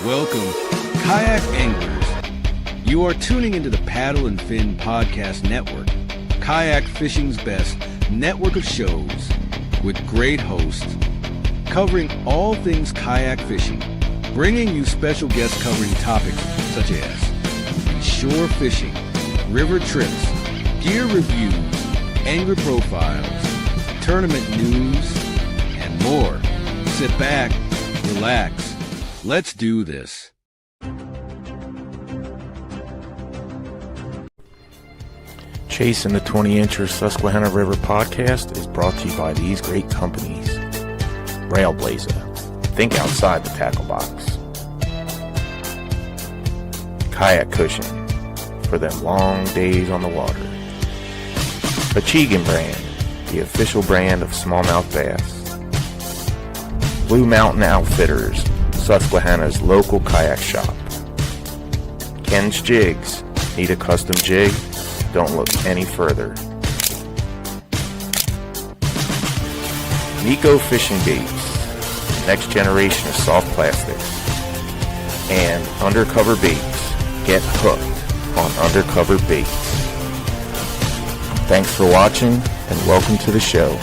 Welcome, kayak anglers. You are tuning into the Paddle and Fin Podcast Network, kayak fishing's best network of shows with great hosts covering all things kayak fishing, bringing you special guests covering topics such as shore fishing, river trips, gear reviews, angler profiles, tournament news, and more. Sit back, relax. Let's do this. Chasing the 20-incher Susquehanna River podcast is brought to you by these great companies. Railblazer, think outside the tackle box. Kayak Cushion, for them long days on the water. Achigan brand, the official brand of smallmouth bass. Blue Mountain Outfitters, Susquehanna's local kayak shop. Ken's Jigs, need a custom jig? Don't look any further. Nico Fishing Baits, next generation of soft plastics. And Undercover Baits, get hooked on Undercover Baits. Thanks for watching and welcome to the show.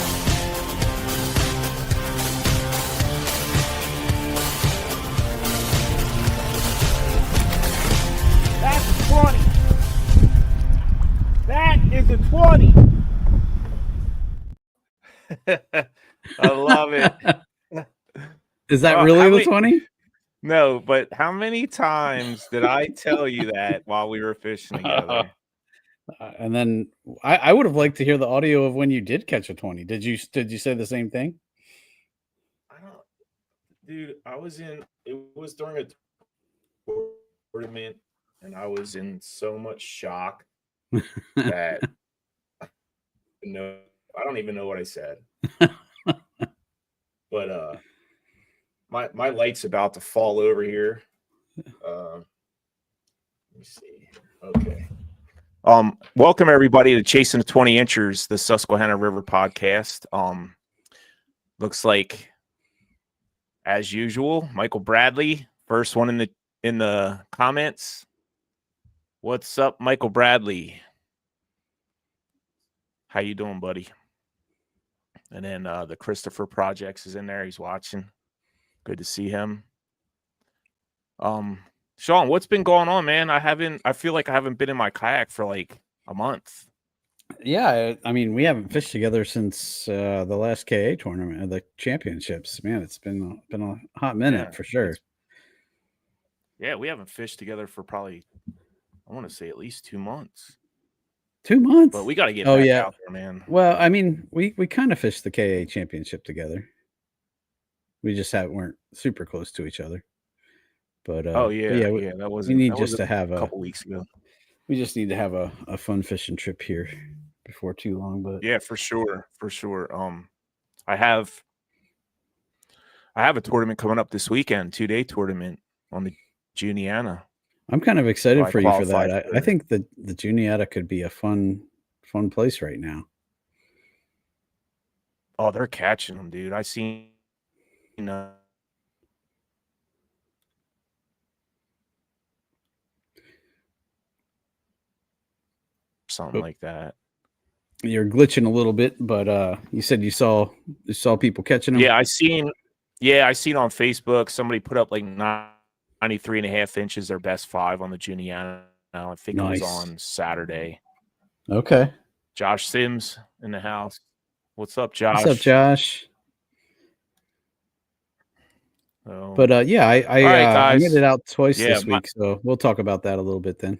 That's 20. That is a 20. I love it. Is that really the 20? No, but how many times did I tell you that while we were fishing together? And then I would have liked to hear the audio of when you did catch a 20. Did you say the same thing? I don't, dude. It was during a tournament, and I was in so much shock that no, I don't even know what I said. But my light's about to fall over here. Let me see. Okay. Welcome everybody to Chasing the 20-inchers, the Susquehanna River podcast. Looks like, as usual, Michael Bradley, first one in the comments. What's up, Michael Bradley? How you doing, buddy? And then the Christopher Projects is in there. He's watching. Good to see him. Sean, what's been going on, man? I feel like I haven't been in my kayak for like a month. Yeah, I mean, we haven't fished together since the last KA tournament, the championships. Man, it's been a hot minute for sure. Yeah, we haven't fished together for probably, I want to say, at least 2 months. 2 months? But we got to get back out there, man. Well, I mean, we kind of fished the KA championship together. We just weren't super close to each other. But that was. We need just to have a couple weeks ago. We just need to have a fun fishing trip here before too long. But yeah, for sure. I have a tournament coming up this weekend, 2-day tournament on the Juniata. I'm kind of excited for you for that. I think the Juniata could be a fun place right now. Oh, they're catching them, dude. I seen, something like that. You're glitching a little bit, but you said you saw people catching them. Yeah, I seen on Facebook somebody put up like 93.5 inches, their best 5 on the Juniata. I think it was on Saturday. Okay. Josh Sims in the house. What's up, Josh? What's up, Josh? Oh. But I made it out twice this week, so we'll talk about that a little bit then.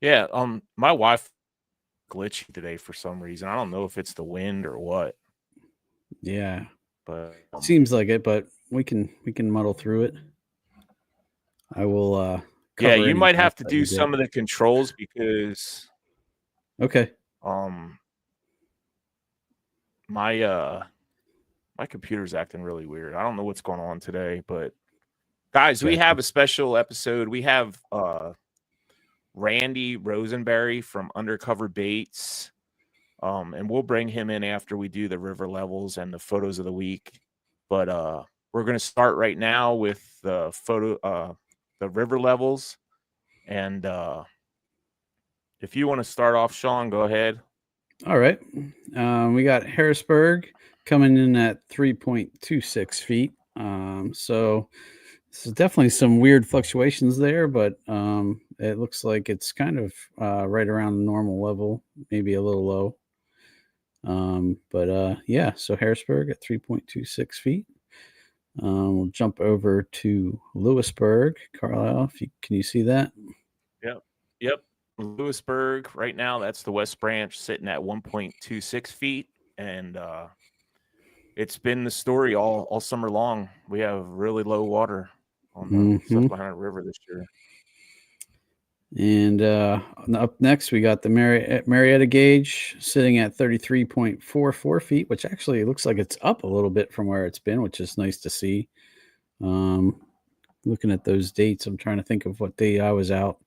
Yeah, my wife glitchy today for some reason. I don't know if it's the wind or what. Yeah, but seems like it. But we can muddle through it. I will. Yeah, you might have to do some of the controls because. Okay. My computer's acting really weird. I don't know what's going on today, but guys, we have a special episode. We have Randy Rosenberry from Undercover Baits. And we'll bring him in after we do the river levels and the photos of the week. But we're going to start right now with the the river levels. And if you want to start off, Sean, go ahead. All right. We got Harrisburg coming in at 3.26 feet. So this is definitely some weird fluctuations there, but it looks like it's kind of right around the normal level, maybe a little low. Yeah, so Harrisburg at 3.26 feet. We'll jump over to Lewisburg. Carlisle, can you see that? Yep. Lewisburg right now, that's the West Branch sitting at 1.26 feet. And it's been the story all summer long. We have really low water on the Susquehanna River this year. And up next, we got the Marietta gauge sitting at 33.44 feet, which actually looks like it's up a little bit from where it's been, which is nice to see. Looking at those dates, I'm trying to think of what day I was out.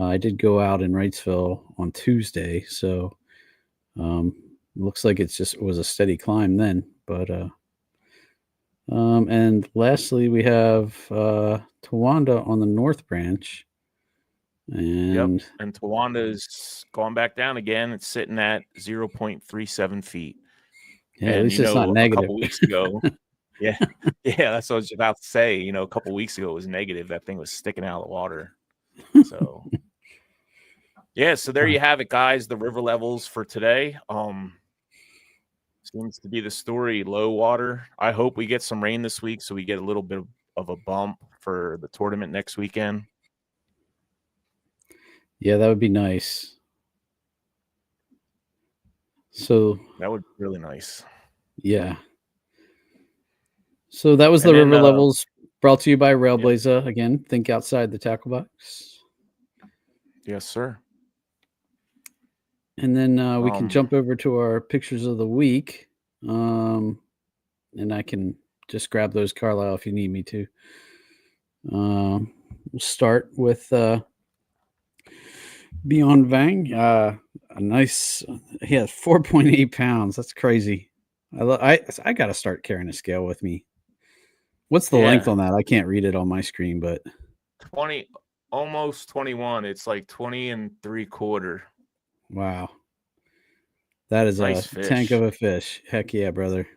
I did go out in Wrightsville on Tuesday, so looks like it was a steady climb then. But and lastly, we have Towanda on the North Branch. And Towanda's gone back down again. It's sitting at 0.37 feet. Yeah, at least it's not negative. A couple weeks ago, yeah, that's what I was about to say. A couple weeks ago it was negative. That thing was sticking out of the water. So, yeah. So there you have it, guys. The river levels for today. Seems to be the story. Low water. I hope we get some rain this week so we get a little bit of a bump for the tournament next weekend. Yeah, that would be nice. So that would be really nice. Yeah. So that was the river levels brought to you by Railblazer. Yeah. Again, think outside the tackle box. Yes, sir. And then we can jump over to our pictures of the week. And I can just grab those, Carlisle, if you need me to. We'll start with Beyond Vang. A nice, he has 4.8 pounds. That's crazy. I got to start carrying a scale with me. What's the length on that? I can't read it on my screen, but 20, almost 21. It's like 20 3/4. Wow. That is nice a fish. Tank of a fish. Heck yeah, brother.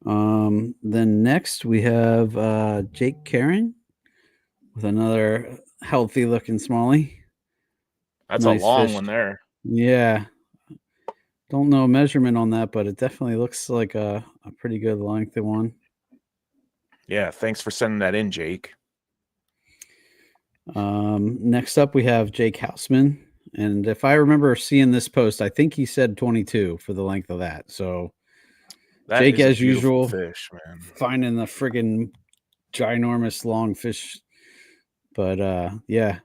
Then next we have Jake Karen with another healthy looking smallie. That's nice a long fish. One there. Yeah. Don't know measurement on that, but it definitely looks like a pretty good lengthy one. Yeah, thanks for sending that in, Jake. Next up we have Jake Hausman. And if I remember seeing this post, I think he said 22 for the length of that. So that Jake, as usual, fish, man. Finding the friggin' ginormous long fish. But yeah,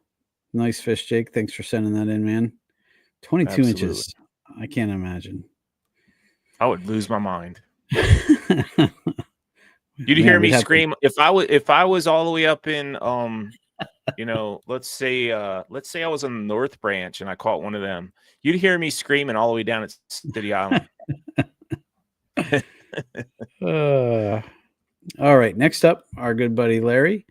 nice fish, Jake. Thanks for sending that in, man. 22 Absolutely. Inches. I can't imagine. I would lose my mind. You'd hear me scream if I was all the way up in let's say I was on the North Branch and I caught one of them. You'd hear me screaming all the way down at City Island. All right. Next up, our good buddy Larry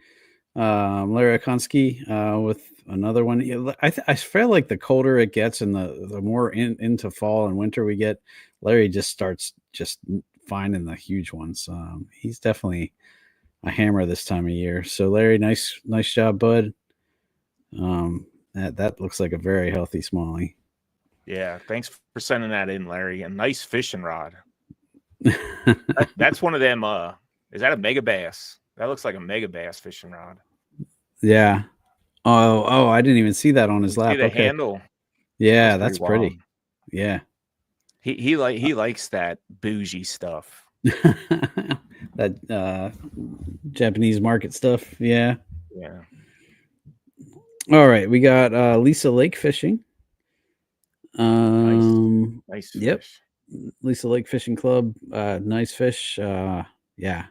Akonsky with another one. I feel like the colder it gets and the more into fall and winter we get, Larry just starts just finding the huge ones. He's definitely a hammer this time of year. So Larry, nice job, bud. That looks like a very healthy smallie. Yeah, thanks for sending that in, Larry. A nice fishing rod. That's one of them. Is that a mega bass? That looks like a mega bass fishing rod. Yeah. Oh, I didn't even see that on his lap. See the handle. Yeah, that's pretty. Yeah. He likes that bougie stuff. That Japanese market stuff. Yeah. Yeah. All right, we got Lisa Lake Fishing. Nice fish. Yep. Lisa Lake Fishing Club. Nice fish. Yeah.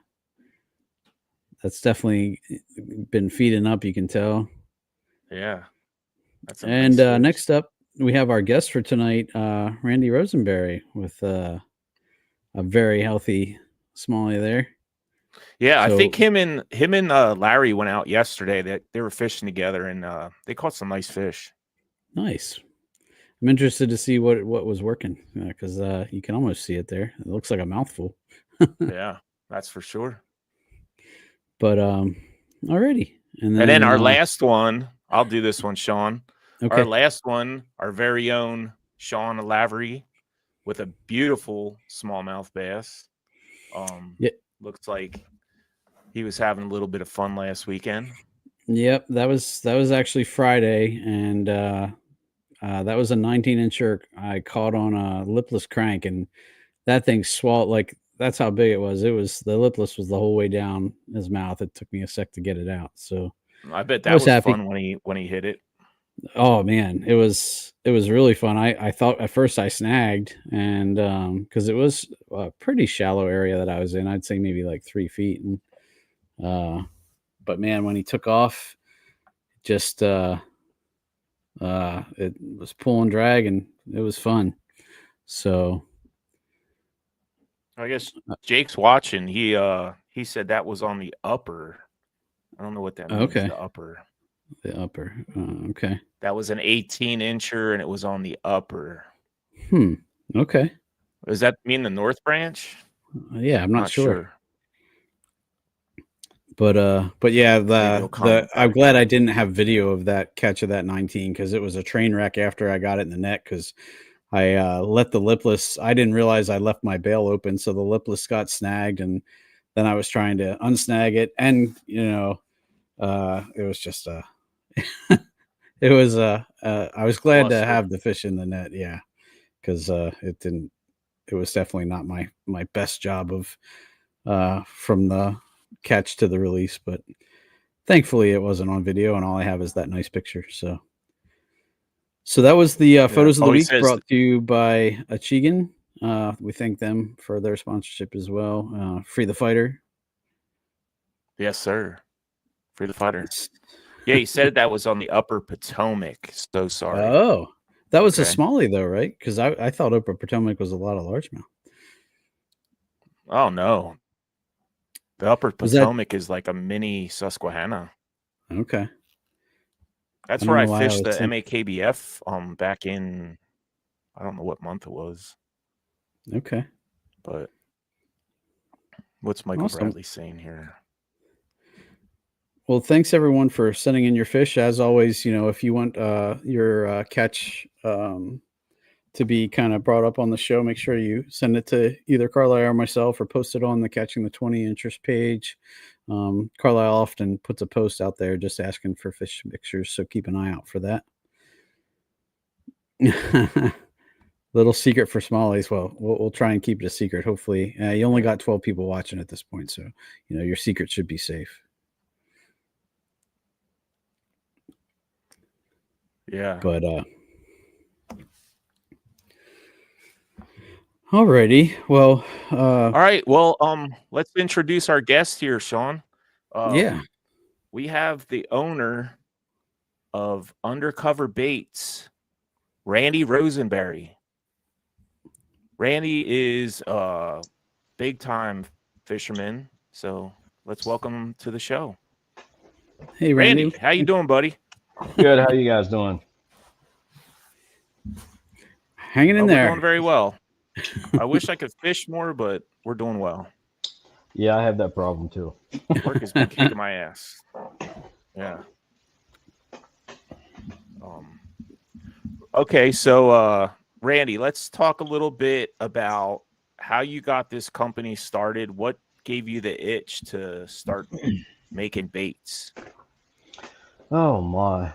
That's definitely been feeding up, you can tell. Yeah. That's and nice next up, we have our guest for tonight, Randy Rosenberry, with a very healthy smallie there. Yeah, I So think him and Larry went out yesterday. That they were fishing together, and they caught some nice fish. nice. I'm interested to see what was working because you can almost see it there. It looks like a mouthful. Yeah, that's for sure. But alrighty, and And then our then last one, I'll do this one, Sean. okay, Our last one, our very own Sean Lavery with a beautiful smallmouth bass. yeah, Looks like he was having a little bit of fun last weekend. yep, that was actually Friday, and that was a 19-incher I caught on a lipless crank, and that thing swallowed like that's how big it was. It was the lipless was the whole way down his mouth. It took me a sec to get it out, so I bet I that was was happy. fun when he hit it. Oh man, it was really fun. I thought at first I snagged, and because it was a pretty shallow area that I was in, I'd say maybe like 3 feet, and but man, when he took off, just it was pull and drag, and it was fun. So I guess Jake's watching. He said that was on the upper. I don't know what that means. okay, The upper. the upper, okay, That was an 18-incher, and it was on the upper. okay, Does that mean the North Branch? yeah, I'm not sure. Sure. But yeah, Maybe he'll comment I'm back. glad I didn't have video of that catch of that 19 because it was a train wreck after I got it in the net because I let the lipless. I didn't realize I left my bail open, so the lipless got snagged, and then I was trying to unsnag it, and it was just it was I was glad to Cluster. have the fish in the net, yeah, because it didn't. It was definitely not my best job of from the catch to the release, but thankfully it wasn't on video, and all I have is that nice picture. So that was the photos of the Oh, he week says- brought to you by Achigan. We thank them for their sponsorship as well. Free the Fighter. Yes, sir. Free the Fighter. Yeah, he said that was on the upper Potomac. So sorry. Oh, that was a Okay. smallie though, right? Because I thought upper Potomac was a lot of largemouth. Oh no. The upper Was that- Potomac is like a mini Susquehanna. Okay. That's I where don't I know why I fished was the thinking- MAKBF back in, I don't know what month it was, Okay. but what's Michael Awesome. Bradley saying here? Well, thanks everyone for sending in your fish. As always, if you want your catch to be kind of brought up on the show, make sure you send it to either Carlisle or myself, or post it on the Catching the 20 interest page. Carlisle often puts a post out there just asking for fish pictures, so keep an eye out for that. Little secret for smallies. Well, we'll try and keep it a secret. Hopefully, you only got 12 people watching at this point, so your secret should be safe. Yeah. But alrighty. Well, All right. Well, let's introduce our guest here, Sean. yeah. We have the owner of Undercover Baits, Randy Rosenberry. Randy is a big time fisherman, so let's welcome him to the show. Hey, Randy. How you doing, buddy? Good. How you guys doing? Hanging in We're there. doing very well. I wish I could fish more, but we're doing well. Yeah, I have that problem too. Work has been kicking my ass. Yeah. Okay, so Randy, let's talk a little bit about how you got this company started. What gave you the itch to start making baits? Oh my.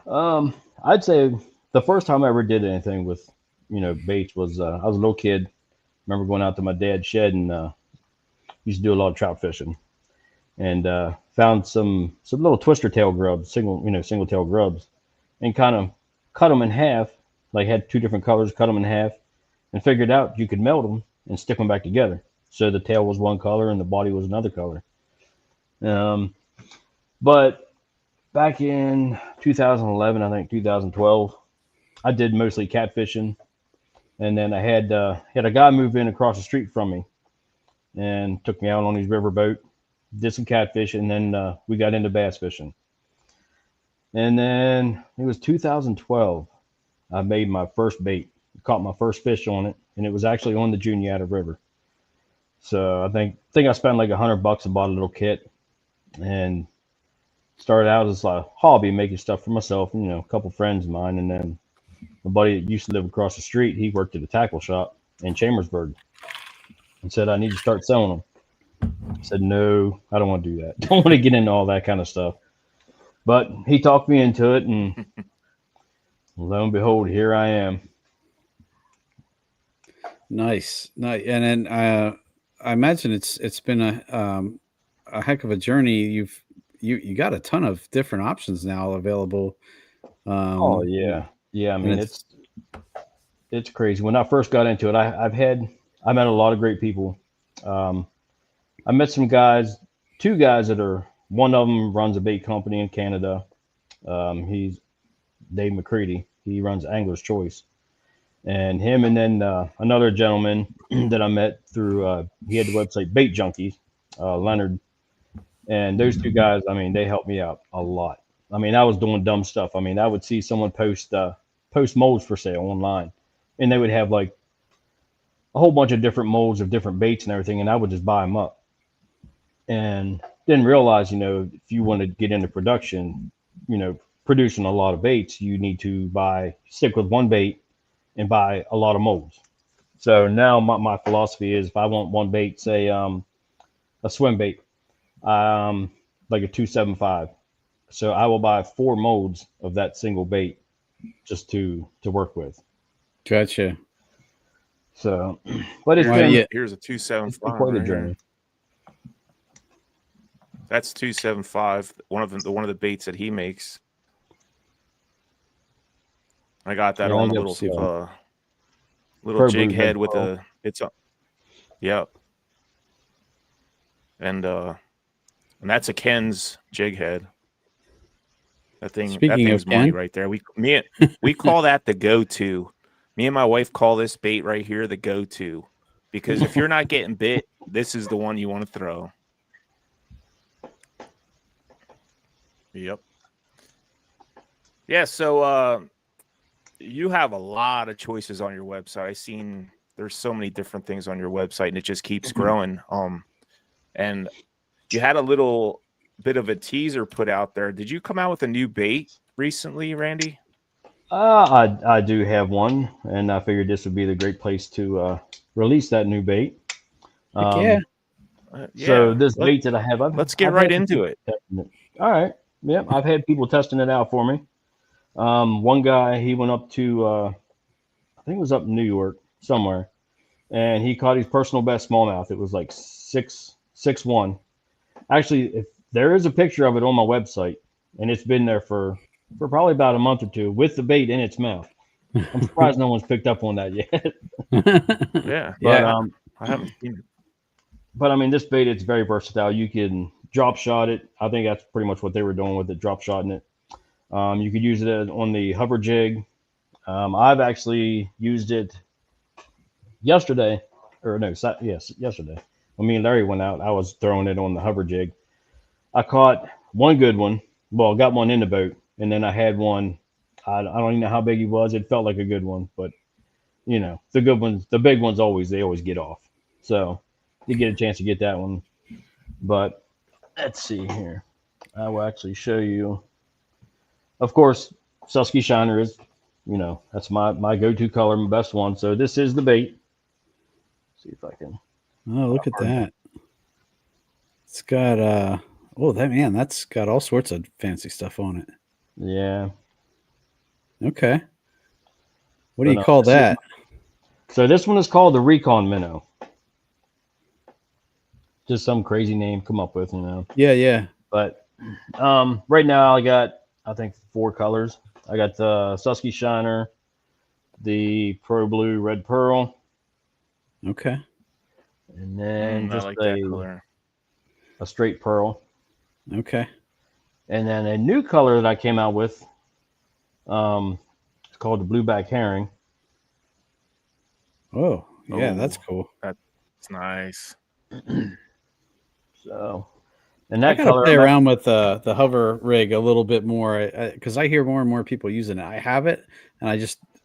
I'd say the first time I ever did anything with, baits was I was a little kid. Remember going out to my dad's shed and used to do a lot of trout fishing, and found some little twister tail grubs, single tail grubs, and kind of cut them in half. Like had two different colors, cut them in half, and figured out you could melt them and stick them back together. So the tail was one color and the body was another color. But back in 2011, I think 2012, I did mostly catfishing, and then I had a guy move in across the street from me, and took me out on his riverboat, did some catfish, and then we got into bass fishing. And then it was 2012. I made my first bait, caught my first fish on it, and it was actually on the Juniata River. So I think I spent like $100 and bought a little kit, and started out as a hobby, making stuff for myself, and, a couple friends of mine. And then my buddy that used to live across the street, he worked at a tackle shop in Chambersburg, and said, I need to start selling them. I said, no, I don't want to do that. Don't want to get into all that kind of stuff. But he talked me into it, and lo and behold, here I am. Nice. And then I imagine it's been a heck of a journey. You got a ton of different options now available. Oh yeah. I mean, it's crazy. When I first got into it, I met a lot of great people. I met some guys, two guys one of them runs a bait company in Canada. He's Dave McCready. He runs Angler's Choice. And him, and then another gentleman that I met through, he had the website Bait Junkies, Leonard. And those two guys, I mean, they helped me out a lot. I mean, I was doing dumb stuff. I mean, I would see someone post molds for sale online, and they would have like a whole bunch of different molds of different baits and everything, and I would just buy them up. And didn't realize, if you want to get into production, producing a lot of baits, you need to stick with one bait and buy a lot of molds. So now my philosophy is, if I want one bait, say a swim bait, like a 275. So I will buy 4 molds of that single bait just to work with. Gotcha. So, but it's been, here's a 275. It's been quite a journey. That's 275. One of the baits that he makes. I got that on a little jig head with yep. And that's a Ken's jig head. That thing's money right there. We call that the go-to. Me and my wife call this bait right here the go-to, because if you're not getting bit, this is the one you want to throw. Yep. Yeah. So you have a lot of choices on your website. I've seen there's so many different things on your website, and it just keeps growing. And you had a little bit of a teaser put out there. Did you come out with a new bait recently, Randy? I do have one, and I figured this would be the great place to release that new bait. Yeah. So this bait that I have, let's get right into it. All right. Yep. I've had people testing it out for me. One guy, he went up to, I think it was up in New York somewhere, and he caught his personal best smallmouth. It was like 6'1". Actually, if there is a picture of it on my website, and it's been there for probably about a month or two with the bait in its mouth. I'm surprised no one's picked up on that yet. Yeah. But, I haven't seen it. But I mean, this bait, it's very versatile. You can drop shot it. I think that's pretty much what they were doing with it, drop shotting it. You could use it on the hover jig. I've actually used it yesterday. Yesterday. When me and Larry went out, I was throwing it on the hover jig. I caught one good one. Well, got one in the boat, and then I had one. I don't even know how big he was. It felt like a good one, but the good ones, the big ones, they always get off. So you get a chance to get that one. But let's see here. I will actually show you. Of course, Susquehanna is, that's my go-to color, my best one. So this is the bait. Let's see if I can. Oh, look at that. It's got that's got all sorts of fancy stuff on it. Yeah. Okay. What do you call that? So this one is called the Recon Minnow. Just some crazy name come up with, Yeah. But right now I got, I think, 4 colors. I got the Susquehanna, the Pro Blue Red Pearl. Okay. And then just that color. A straight pearl. Okay. And then a new color that I came out with, it's called the Blueback Herring. Oh, yeah, that's cool. That's nice. So And I that gotta color, play around with the hover rig a little bit more because I hear more and more people using it. I have it, and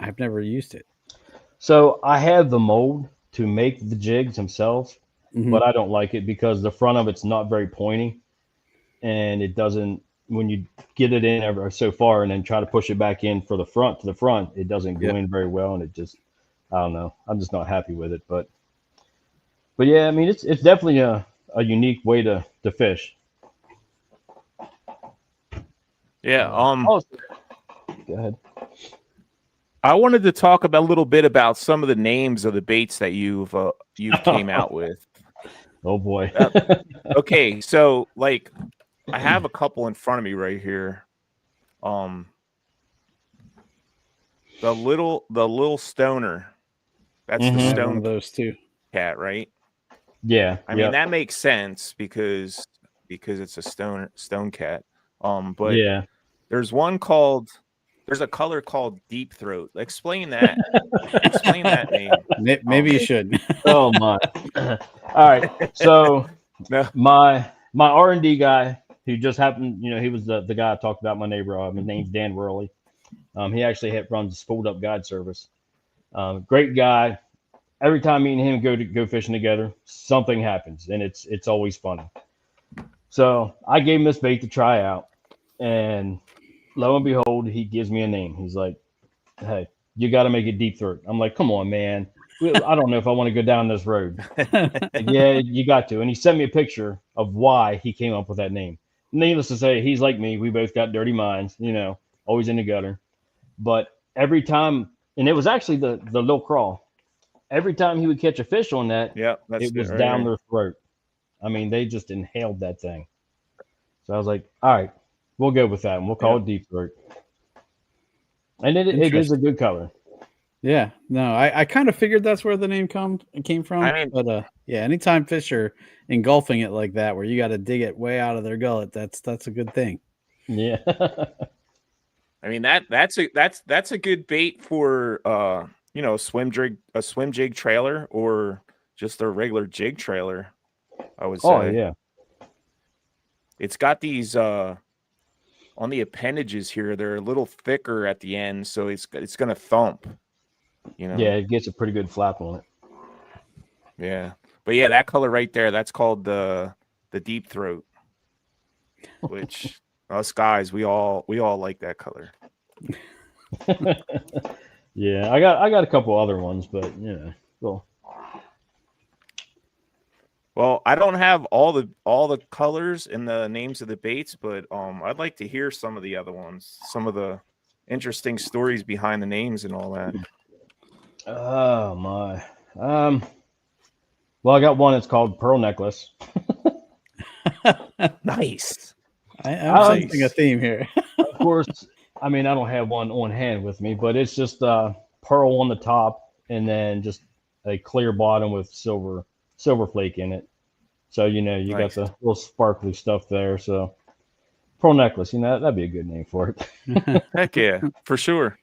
I've never used it. so I have the mold to make the jigs themselves, Mhm. but I don't like it because the front of it's not very pointy, and it doesn't. When you get it in ever so far and then try to push it back in for the front to the front, it doesn't go Yep. in very well, and it just, I don't know. I'm just not happy with it, but yeah, I mean, it's definitely a unique way to fish. Yeah. Oh, go ahead. I wanted to talk about a little bit about some of the names of the baits that you've came out with. Oh boy. Okay, so like I have a couple in front of me right here. The little stoner. That's the Mhm. I have one stone of those too. cat, right? Yeah. I mean that makes sense because it's a stone cat. But Yeah. there's a color called deep throat. Explain that. Explain that name. Maybe you should. Oh my. All right. So No. my R&D guy who just happened, he was the guy I talked about, my neighbor. His name's Dan Worley. He actually runs a Spooled Up Guide service. Great guy. Every time me and him go fishing together, something happens, and it's always funny. So I gave him this bait to try out, and lo and behold, he gives me a name. He's like, "Hey, you got to make it deep throat." I'm like, "Come on, man. I don't know if I want to go down this road." Yeah, you got to. And he sent me a picture of why he came up with that name. Needless to say, he's like me. We both got dirty minds, always in the gutter. But every time, and it was actually the little crawl. Every time he would catch a fish on that, Yeah, that's it was right, down right. their throat. I mean, they just inhaled that thing. So I was like, all right, we'll go with that, and we'll call it deep throat. And it is a good color. Yeah, no, I kind of figured that's where the name came from. I mean- but yeah, anytime fish are engulfing it like that, where you got to dig it way out of their gullet, that's a good thing. Yeah. I mean that's a good bait for a swim jig trailer or just a regular jig trailer. I would say. Oh yeah. It's got these on the appendages here. They're a little thicker at the end, so it's gonna thump. Yeah, it gets a pretty good flap on it. Yeah, but yeah, that color right there, that's called the deep throat. Which us guys, we all like that color. Yeah, I got a couple other ones, but cool. Well, I don't have all the colors and the names of the baits, but I'd like to hear some of the other ones, some of the interesting stories behind the names and all that. Oh my. Well, I got one. It's called Pearl Necklace. Nice. I'm sensing a theme here. Of course, I mean I don't have one on hand with me, but it's just pearl on the top and then just a clear bottom with silver flake in it. So you Nice. got the little sparkly stuff there. So Pearl Necklace, that'd be a good name for it. Heck yeah, for sure.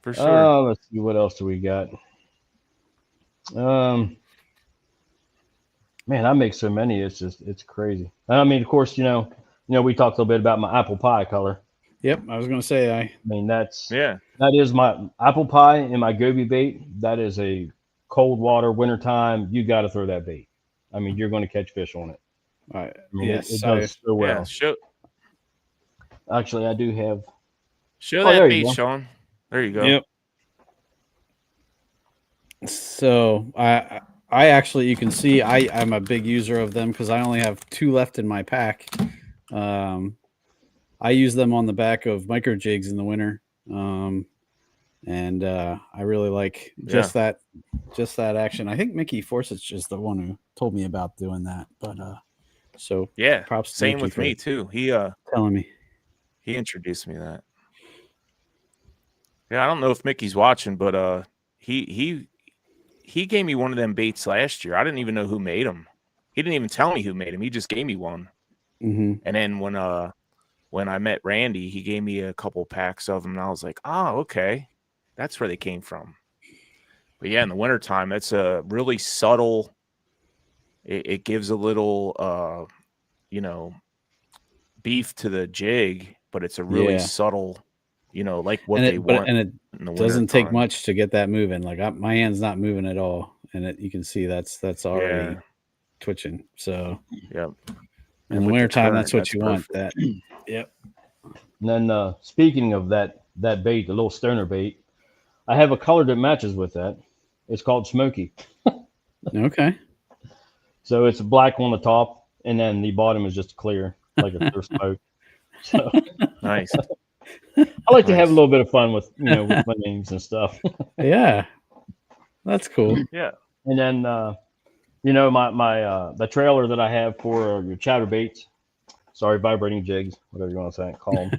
For sure. Let's see, what else do we got? Man, I make so many. It's crazy. I mean, of course, we talked a little bit about my apple pie color. Yep, I was going to say I mean, that is my apple pie and my goby bait. That is a cold water wintertime. You got to throw that bait. I mean, you're going to catch fish on it. All right. I mean, Yes, it does so well. Yeah, Actually, I do have. show that there you bait, go. Sean. There you go. Yep. So I actually, you can see I'm a big user of them because I only have 2 left in my pack. I use them on the back of micro jigs in the winter. And I really like just that action. I think Mickey Forsich is the one who told me about doing that. But so Yeah, props to same Mickey with for me too. He telling me. He introduced me to that. Yeah, I don't know if Mickey's watching, but he gave me one of them baits last year. I didn't even know who made them. He didn't even tell me who made them. He just gave me one. Mm-hmm. And then when I met Randy, he gave me a couple packs of them, and I was like, oh, okay. That's where they came from. But yeah, in the wintertime, that's a really subtle. It gives a little, beef to the jig, but it's a really subtle, like what they want. And it in the doesn't take wintertime. much to get that moving. Like my hand's not moving at all, and you can see that's already twitching. So yeah. in the wintertime, that's what you want. That. Yep. And then speaking of that bait, the little stoner bait, I have a color that matches with that. It's called Smoky. Okay. So it's black on the top, and then the bottom is just clear, like a clear smoke. So Nice. I like to have a little bit of fun with with my names and stuff. Yeah, that's cool. Yeah. And then my the trailer that I have for your chatterbaits, sorry, vibrating jigs, whatever you want to call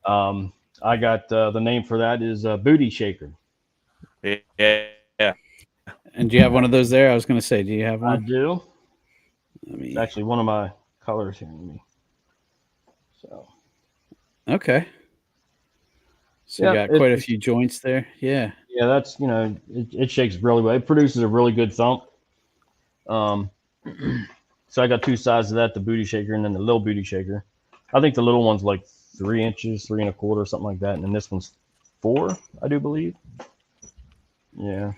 them. I got the name for that is Booty Shaker. Yeah. And do you have one of those there? I was going to say, do you have one? I do. It's It's actually one of my colors here. So okay. So you got quite a few joints there. Yeah. Yeah, that's it shakes really well. It produces a really good thump. So I got two sides of that, the Booty Shaker and then the little Booty Shaker. I think the little one's like 3 inches, 3 1/4, something like that, and then this one's 4, I do believe. Yeah.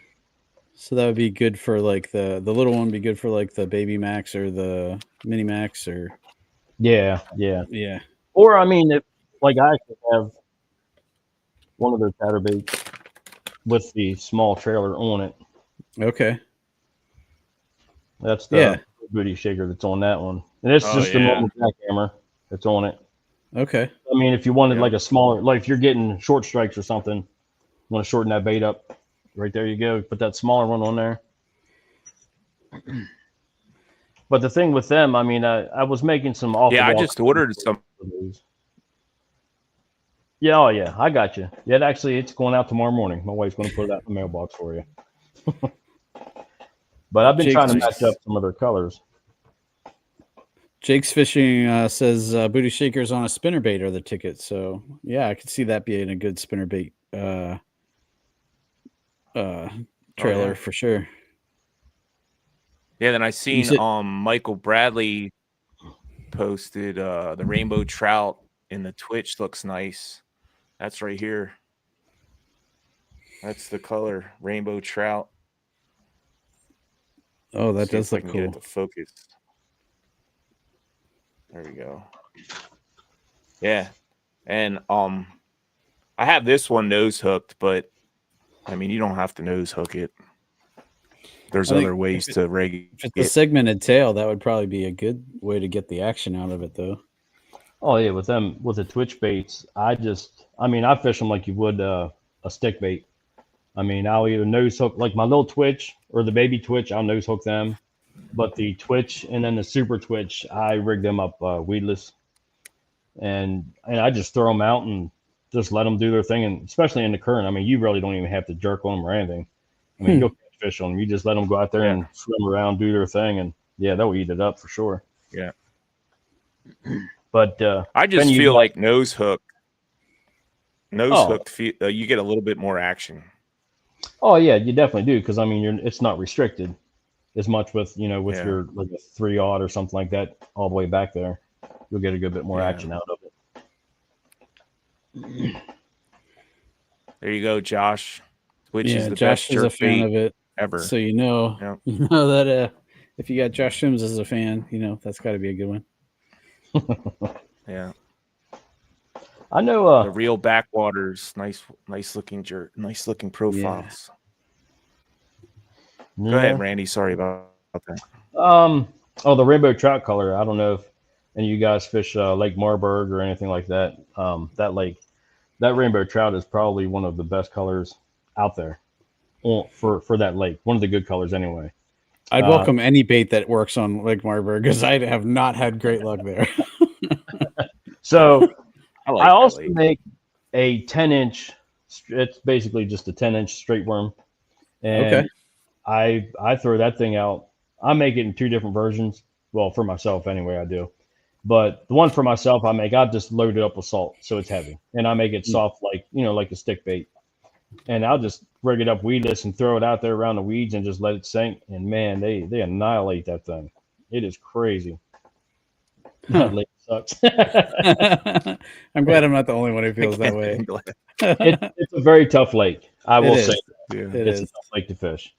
So that would be good for like the little one. Be good for like the Baby Max or the Mini Max or. Yeah. Or I mean, if like I actually have one of those chatterbaits with the small trailer on it. Okay. That's the Booty Shaker that's on that one, and it's just a normal jackhammer that's on it. Okay. I mean, if you wanted like a smaller, like if you're getting short strikes or something, want to shorten that bait up, right there you go. Put that smaller one on there. But the thing with them, I mean, I was making some off. Yeah, I just ordered some. Yeah, oh yeah, I got you. Yeah, actually, it's going out tomorrow morning. My wife's going to put it out in the mailbox for you. But I've been trying to match up some of their colors. Jake's Fishing says Booty Shakers on a spinnerbait are the ticket. So yeah, I could see that being a good spinnerbait trailer for sure. Yeah, then I seen Michael Bradley posted the rainbow trout in the Twitch looks nice. That's right here. That's the color, rainbow trout. Oh, that does look cool. Get it to focus. There we go. Yeah, and I have this one nose hooked, but I mean you don't have to nose hook it. There's other ways to regulate. If it's a segmented tail, that would probably be a good way to get the action out of it, though. Oh yeah, with the Twitch baits, I fish them like you would a stick bait. I mean, I'll either nose hook like my little Twitch or the baby Twitch. I'll nose hook them, but the Twitch and then the super Twitch, I rig them up weedless, and I just throw them out and just let them do their thing. And especially in the current, I mean, you really don't even have to jerk on them or anything. I mean, you'll catch fish on them. You just let them go out there and swim around, do their thing, and yeah, they'll eat it up for sure. Yeah. But I just feel like nose hooked, you get a little bit more action. Oh yeah, you definitely do, because I mean, it's not restricted as much with your like a 3/0 or something like that all the way back there. You'll get a good bit more action out of it. There you go, Josh. Which is the Josh best is a fan of it ever. So you know that if you got Josh Sims as a fan, that's got to be a good one. Yeah. I know the real backwaters, nice looking profiles. Yeah. Go ahead, Randy. Sorry about that. The rainbow trout color. I don't know if any of you guys fish Lake Marburg or anything like that. That lake, that rainbow trout is probably one of the best colors out there for that lake. One of the good colors anyway. I'd welcome any bait that works on Lake Marburg because I have not had great luck there. So I also make a 10-inch. It's basically just a 10-inch straight worm, and I throw that thing out. I make it in 2 different versions. Well, for myself anyway, I do. But the one for myself, I just load it up with salt so it's heavy, and I make it soft like a stick bait. And I'll just rig it up weedless and throw it out there around the weeds and just let it sink. And man, they annihilate that thing. It is crazy. That lake's sucks. I'm glad I'm not the only one who feels that Again, way. England. It's a very tough lake. I will say Yeah. it's a tough lake to fish.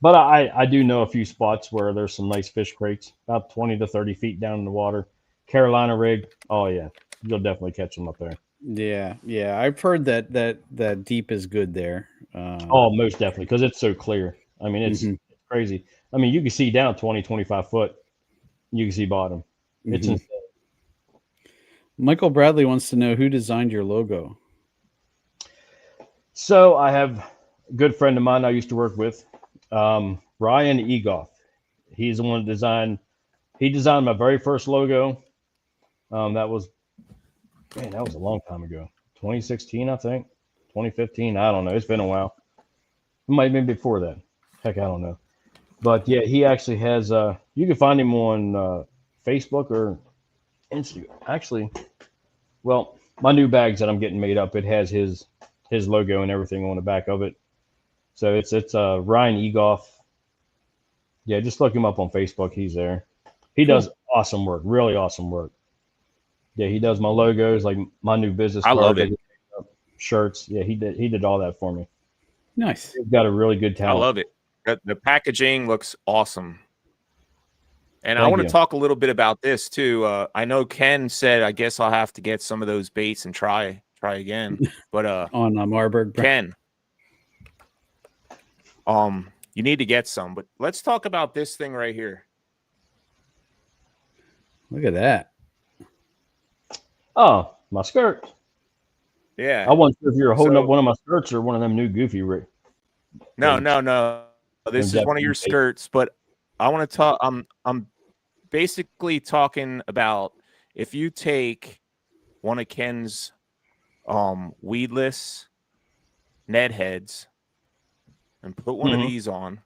But I do know a few spots where there's some nice fish crates, about 20 to 30 feet down in the water. Carolina rig. Oh yeah, you'll definitely catch them up there. Yeah. I've heard that deep is good there. Oh, most definitely, because it's so clear. I mean, it's crazy. I mean, you can see down 20, 25 foot. You can see bottom. It's insane. Michael Bradley wants to know who designed your logo. So I have a good friend of mine I used to work with, Ryan Egoff. He's the one that designed. He designed my very first logo. That was a long time ago. 2016, I think. 2015. I don't know. It's been a while. It might have been before that. Heck, I don't know. But yeah, he actually has. You can find him on Facebook or Instagram. Actually, well, my new bags that I'm getting made up, it has his logo and everything on the back of it. So it's Ryan Egoff. Yeah, just look him up on Facebook. He's there. He does awesome work, really awesome work. Yeah, he does my logos, like my new business I cards, love it. shirts. Yeah, he did all that for me. Nice. He's got a really good I talent. love it. The packaging looks awesome. And I Thank want you. to talk a little bit about this too. I know Ken said, I guess I'll have to get some of those baits and try again. But On Marburg. Ken, you need to get some. But let's talk about this thing right here. Look at that. Oh, my skirt. Yeah. I wasn't sure if you were holding So- up one of my skirts or one of them new goofy rigs. No. This is one of your Japanese bait. skirts, but I want to talk. I'm basically talking about if you take one of Ken's weedless Ned heads and put one of these on,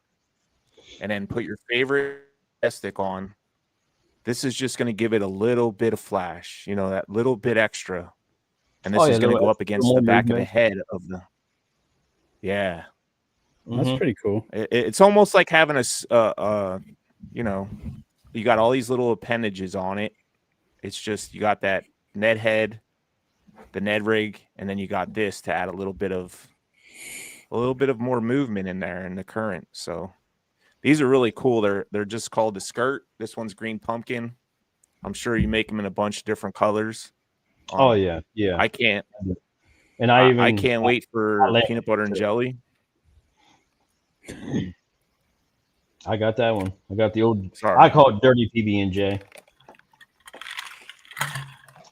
and then put your favorite stick on. This is just going to give it a little bit of flash, that little bit extra, and this is going to go up against the back of the head of the. Yeah. That's pretty cool. It's almost like having you got all these little appendages on it. It's just you got that Ned head, the Ned rig, and then you got this to add a little bit of more movement in there in the current. So these are really cool. They're just called the skirt. This one's green pumpkin. I'm sure you make them in a bunch of different colors. Oh yeah. I can't. And I can't wait for I peanut butter and jelly. I got that one. I got the old. Sorry. I call it dirty PB&J.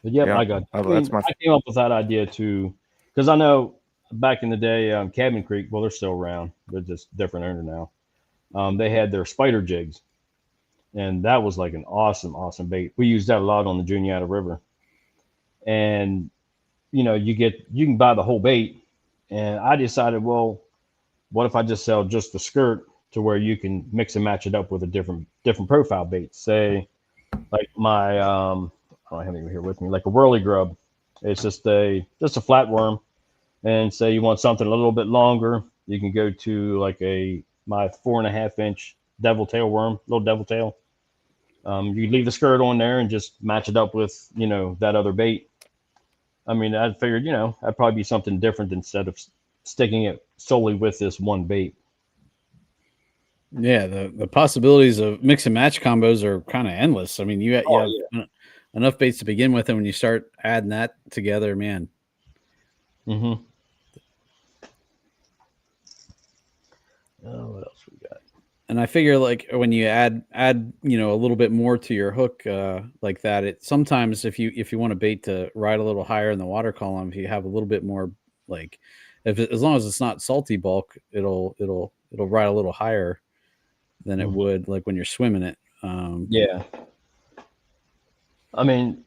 But yep, Yeah. I got. Oh, that's my- I came up with that idea too, because I know back in the day, Cabin Creek. Well, they're still around. They're just different owner now. They had their spider jigs, and that was like an awesome bait. We used that a lot on the Juniata River, and you can buy the whole bait. And I decided, well, what if I just sell just the skirt to where you can mix and match it up with a different profile bait? Say, like my I don't have it here with me, like a whirly grub. It's just a flatworm, and say you want something a little bit longer, you can go to like my 4.5-inch devil tail worm, little devil tail. You leave the skirt on there and just match it up with that other bait. I mean, I figured that'd probably be something different instead of sticking it solely with this one bait. Yeah, the possibilities of mix and match combos are kind of endless. I mean, you have enough baits to begin with, and when you start adding that together, man. Mm-hmm. What else we got? And I figure like when you add a little bit more to your hook like that, it sometimes if you want a bait to ride a little higher in the water column, if you have a little bit more like as long as it's not salty bulk, it'll ride a little higher than it would like when you're swimming it. Yeah. I mean,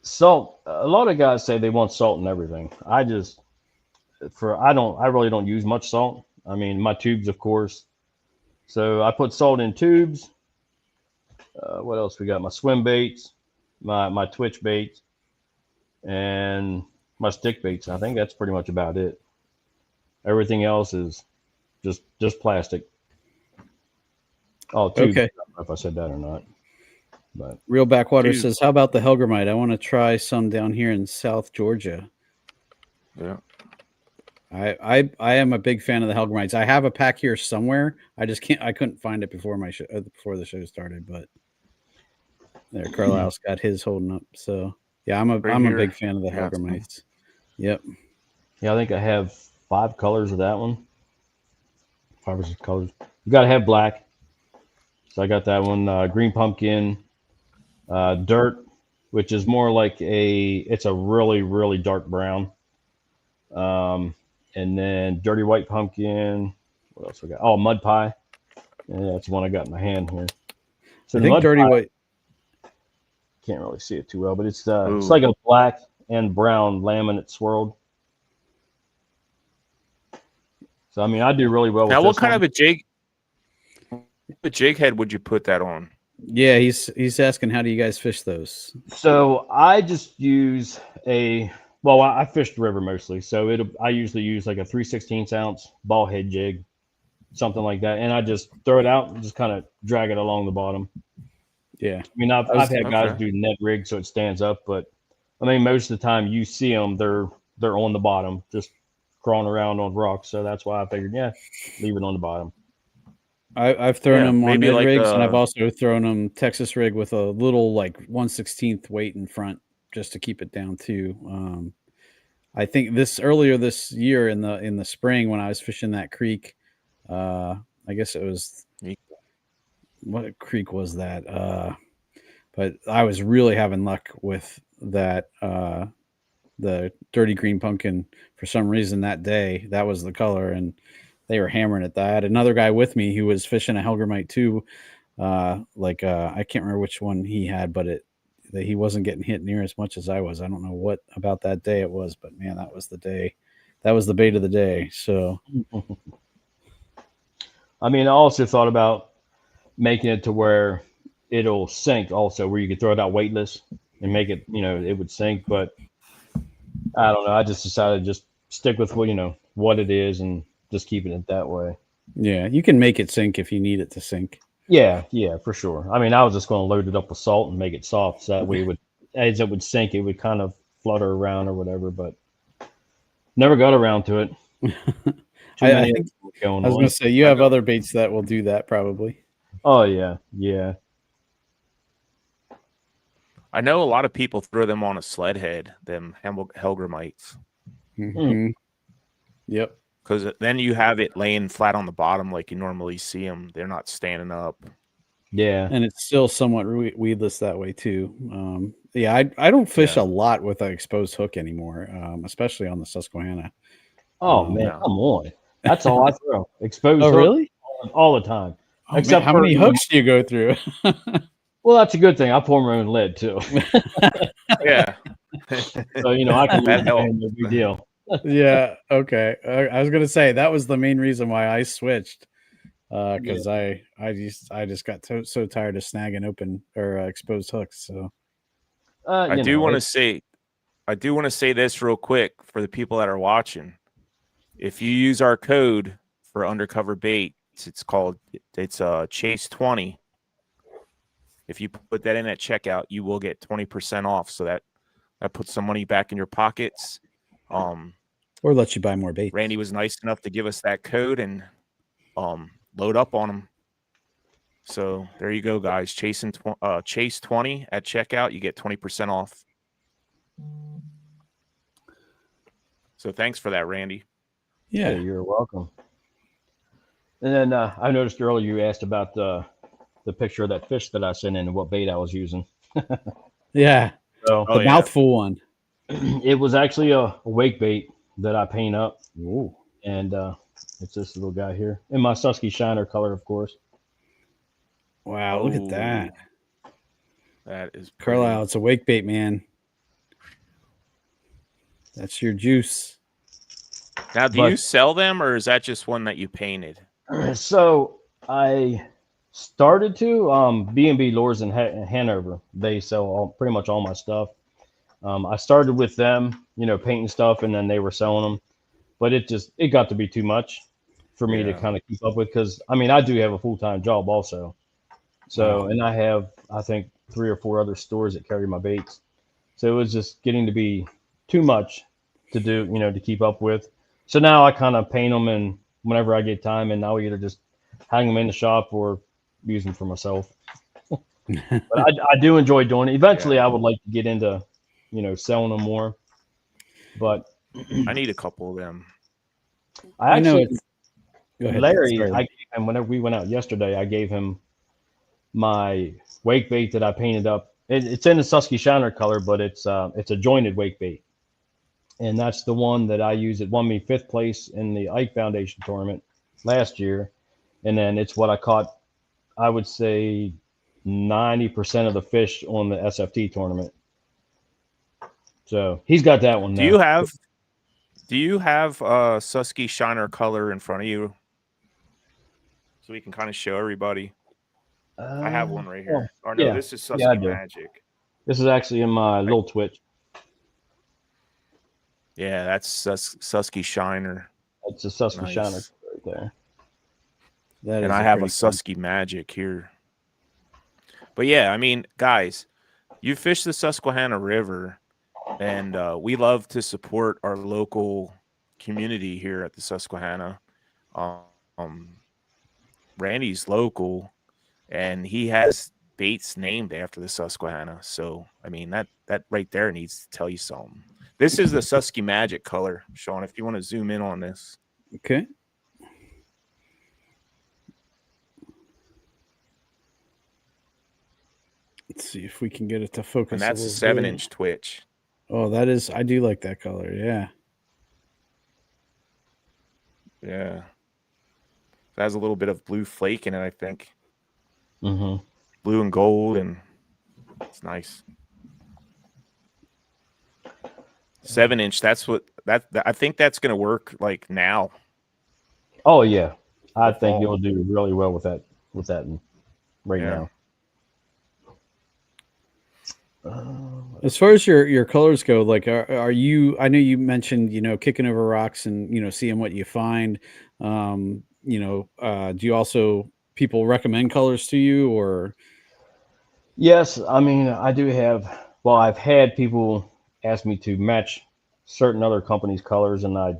salt. A lot of guys say they want salt and everything. I really don't use much salt. I mean, my tubes, of course. So I put salt in tubes. What else we got? My swim baits, my twitch baits, and my stick baits. I think that's pretty much about it. Everything else is just plastic. Oh, tubes. Okay. I don't know if I said that or not. But Real Backwater Dude. says, "How about the Helgramite? I want to try some down here in South Georgia." Yeah. I am a big fan of the Helgramites. I have a pack here somewhere. I couldn't find it before before the show started. But there, Carlisle's got his holding up. So yeah, I'm a Here. big fan of the I got some. Helgramites. Yep. yeah, I think I have 5 colors of that one. 5 or 6 colors. You got to have black. So I got that one. Green pumpkin, dirt, which is more like it's a really, really dark brown. And then dirty white pumpkin. What else we got? Oh, mud pie. Yeah, that's the one I got in my hand here. So I the think mud dirty pie, white. can't really see it too well, but it's like a black and brown laminate swirled. So I mean, I do really well with Now, this what kind one. of a jig head would you put that on? Yeah, he's asking, how do you guys fish those? So I just use I fish the river mostly. So I usually use like a 3/16 ounce ball head jig, something like that. And I just throw it out and just kind of drag it along the bottom. Yeah. I mean, I've had guys Okay. do net rig so it stands up, but I mean, most of the time you see them, they're on the bottom, just crawling around on rocks. So that's why I figured, leave it on the bottom. I've thrown them on maybe net like rigs, and I've also thrown them Texas rig with a little like 1/16 weight in front just to keep it down too. I think earlier this year in the spring when I was fishing that creek, I guess it was, what creek was that? But I was really having luck with that. The dirty green pumpkin, for some reason that day, that was the color, and they were hammering it. I had another guy with me who was fishing a Helgramite too. I can't remember which one he had, but he wasn't getting hit near as much as I was. I don't know what about that day it was, but man, that was the day. That was the bait of the day. So, I mean, I also thought about making it to where it'll sink also, where you could throw it out weightless and make it, it would sink. But I don't know. I just decided to just stick with what it is and just keeping it that way. yeah, you can make it sink if you need it to sink. Yeah, for sure. I mean, I was just going to load it up with salt and make it soft, so that way as it would sink, it would kind of flutter around or whatever. But never got around to it. I think I was going to say you have other baits that will do that probably. Oh yeah. I know a lot of people throw them on a sled head, them Helgramites. Mm-hmm. Yep. Because then you have it laying flat on the bottom like you normally see them. They're not standing up. Yeah. And it's still somewhat weedless that way too. I don't fish a lot with an exposed hook anymore, especially on the Susquehanna. Oh man, come on. That's all I throw. Exposed hook really? all the time. Oh, Except man, how many hooks do you go through? Well, that's a good thing. I pour my own lead too. Yeah. So I can That helps. no big deal. Yeah. Okay. I was gonna say that was the main reason why I switched, because I just got so tired of snagging open or exposed hooks. So I do want to say this real quick for the people that are watching. If you use our code for Undercover Baits, it's Chase 20. If you put that in at checkout, you will get 20% off. So that puts some money back in your pockets. Or let you buy more bait. Randy was nice enough to give us that code and load up on them. So there you go, guys. Chase 20 at checkout, you get 20% off. So thanks for that, Randy. Yeah, you're welcome. And then I noticed earlier you asked about the picture of that fish that I sent in and what bait I was using. Yeah. So the mouthful one. It was actually a wake bait that I paint up. Ooh. And it's this little guy here in my Susky Shiner color, of course. Wow, look at that. That is pretty. Carlisle, it's a wake bait, man. That's your juice. Now, do you sell them, or is that just one that you painted? So I started to B&B Lures in Hanover. They sell pretty much all my stuff. I started with them, painting stuff, and then they were selling them. But it got to be too much for me to kind of keep up with, because I mean I do have a full-time job also. So and I have, I think, 3 or 4 other stores that carry my baits. So it was just getting to be too much to do, to keep up with. So now I kind of paint them, and whenever I get time, and I'll either just hang them in the shop or use them for myself. But I do enjoy doing it. Eventually, I would like to get into, selling them more. But I need a couple of them. I actually, Go ahead. Larry, and whenever we went out yesterday, I gave him my wake bait that I painted up. It's in the Susquehanna color, but it's a jointed wake bait, and that's the one that I use. It won me 5th place in the Ike Foundation tournament last year, and then it's what I caught. I would say 90% of the fish on the SFT tournament. So he's got that one. Do you have Susquehanna color in front of you, so we can kind of show everybody? I have one right here. Or no, this is Susquehanna Magic. This is actually in my little Twitch. Yeah, that's Susquehanna. It's a Susquehanna right there. And I have a Susky Magic here. But yeah, I mean, guys, you fish the Susquehanna River, and we love to support our local community here at the Susquehanna. Randy's local, and he has baits named after the Susquehanna. So, I mean, that right there needs to tell you something. This is the Susky Magic color, Sean, if you want to zoom in on this. Okay. Let's see if we can get it to focus. And that's a 7-inch twitch. Oh, that is, I do like that color. Yeah. Yeah. It has a little bit of blue flake in it, I think. Mm-hmm. Blue and gold, and it's nice. 7-inch. That's what I think that's going to work like now. Oh yeah, I think you'll do really well with that right now. As far as your colors go, like are you? I know you mentioned kicking over rocks and seeing what you find. Do you also people recommend colors to you or? Yes, I mean I do have. Well, I've had people ask me to match certain other companies' colors, and I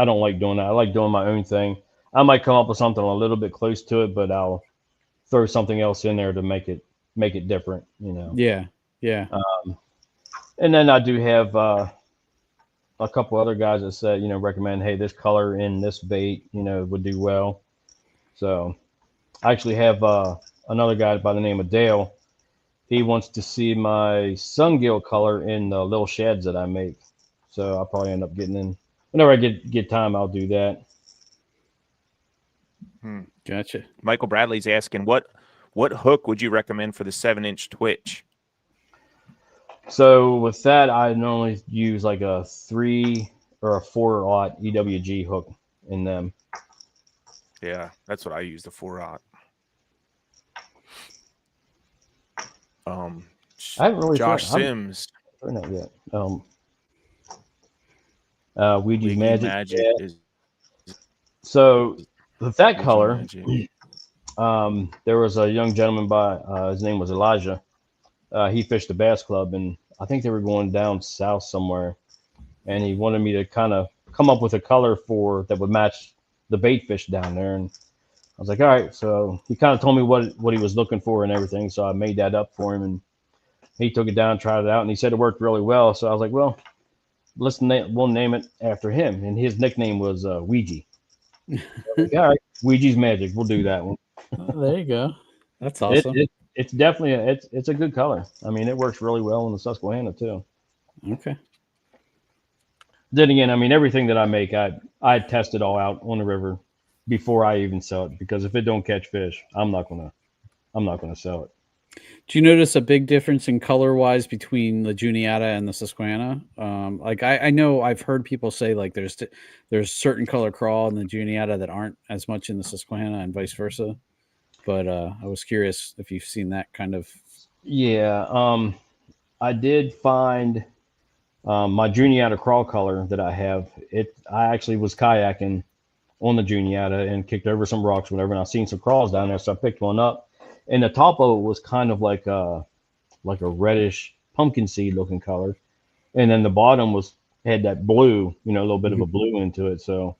don't like doing that. I like doing my own thing. I might come up with something a little bit close to it, but I'll throw something else in there to make it different. Yeah. And then I do have a couple other guys that said, recommend, hey, this color in this bait, would do well. So I actually have another guy by the name of Dale. He wants to see my sungill color in the little sheds that I make. So I'll probably end up getting in. Whenever I get time, I'll do that. Gotcha. Michael Bradley's asking, what hook would you recommend for the 7-inch twitch? So with that, I normally use like a 3 or a 4/0 EWG hook in them. Yeah, that's what I use, the 4/0. I haven't really Josh Sims. Not yet. Ouija's Magic. Is so with that color, there was a young gentleman by his name was Elijah. He fished the Bass Club, and I think they were going down south somewhere, and he wanted me to kind of come up with a color that would match the bait fish down there. And I was like, all right. So he kind of told me what he was looking for and everything. So I made that up for him, and he took it down, tried it out, and he said it worked really well. So I was like, well, we'll name it after him. And his nickname was Ouija. Like, all right, Ouija's Magic. We'll do that one. Oh, there you go. That's awesome. It's definitely it's a good color. I mean, it works really well in the Susquehanna too. Okay. Then again, I mean, everything that I make, I test it all out on the river before I even sell it, because if it don't catch fish, I'm not gonna sell it. Do you notice a big difference in color wise between the Juniata and the Susquehanna? Like I know I've heard people say like there's certain color crawl in the Juniata that aren't as much in the Susquehanna and vice versa. But I was curious if you've seen that kind of. Yeah, I did find my Juniata crawl color that I have. I actually was kayaking on the Juniata and kicked over some rocks, whatever, and I seen some crawls down there, so I picked one up. and the top of it was kind of like a reddish pumpkin seed looking color, and then the bottom had that blue, a little bit of a blue into it. So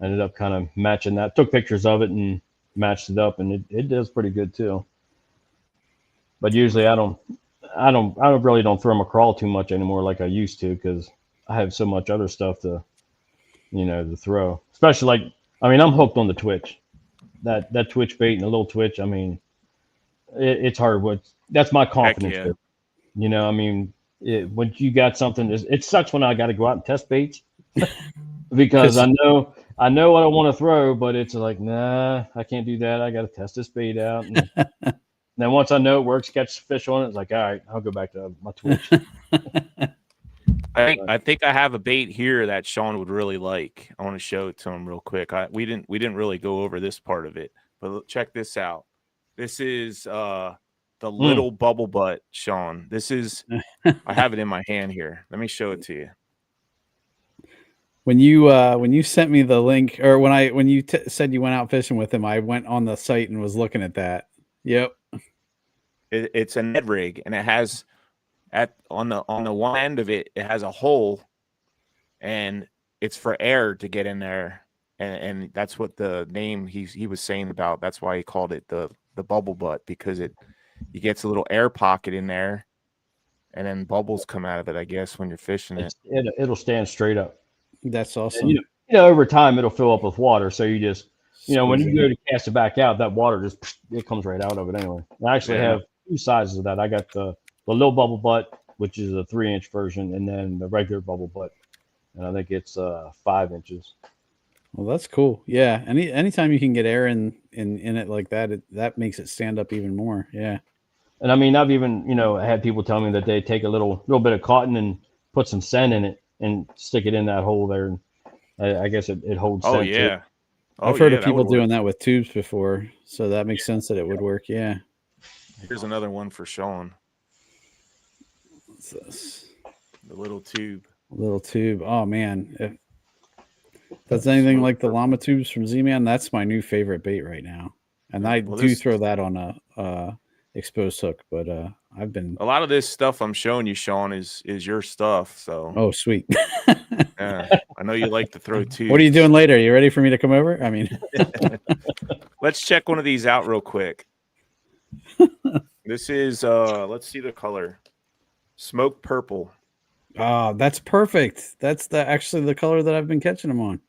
I ended up kind of matching that. Took pictures of it and matched it up, and it does pretty good too. But usually I really don't throw them a crawl too much anymore like I used to, because I have so much other stuff to throw. Especially I'm hooked on the twitch. That twitch bait and the little twitch. It's hard. That's my confidence. Yeah. Bait. When you got something, it sucks when I got to go out and test baits because I know what I want to throw, but it's like, nah, I can't do that. I got to test this bait out. And then once I know it works, catch fish on it, it's like, all right, I'll go back to my twitch. I think I have a bait here that Sean would really like. I want to show it to him real quick. We didn't really go over this part of it, but check this out. This is the little bubble butt, Sean. This is I have it in my hand here. Let me show it to you. When you sent me the link, or when you said you went out fishing with him, I went on the site and was looking at that. Yep. It's a Ned rig, and it has on the one end of it, it has a hole, and it's for air to get in there, and that's what the name he was saying about. That's why he called it the bubble butt, because he gets a little air pocket in there, and then bubbles come out of it, I guess, when you're fishing it. It'll stand straight up. That's awesome. And, over time it'll fill up with water, so you just when you go to cast it back out, that water it comes right out of it anyway. I actually have two sizes of that. I got the little bubble butt, which is a 3-inch version, and then the regular bubble butt, and I think it's 5 inches. Well, that's cool. Yeah. Anytime you can get air in it like that, that makes it stand up even more. Yeah. And I've even had people tell me that they take a little bit of cotton and put some scent in it and stick it in that hole there. And I guess it holds. Oh scent yeah. too. I've heard of people doing that with tubes before, so that makes sense that it would work. Yeah. Here's another one for Sean. What's this? The little tube. Little tube. Oh man, if that's anything like the llama tubes from Z-Man, that's my new favorite bait right now. And I do throw that on a exposed hook, but I've been a lot of this stuff I'm showing you, Sean, is your stuff. So oh sweet. Yeah, I know you like to throw tubes. What are you doing later? Are you ready for me to come over? Let's check one of these out real quick. This is let's see the color. Smoke purple. Oh, that's perfect. That's actually the color that I've been catching them on.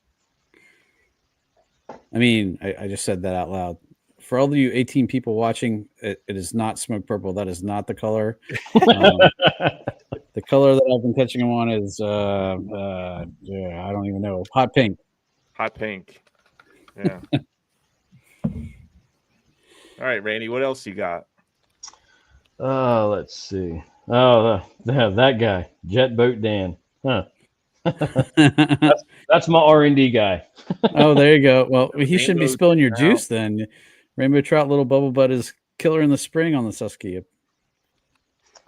I just said that out loud. For all of you 18 people watching, it is not smoke purple. That is not the color. The color that I've been catching them on is I don't even know. Hot pink. Hot pink. Yeah. All right, Randy, what else you got? Let's see. Oh, that guy, Jet Boat Dan. Huh. that's my R&D guy. Oh, there you go. Well, he shouldn't be spilling your juice then. Rainbow trout, little bubble butt is killer in the spring on the Susquehanna.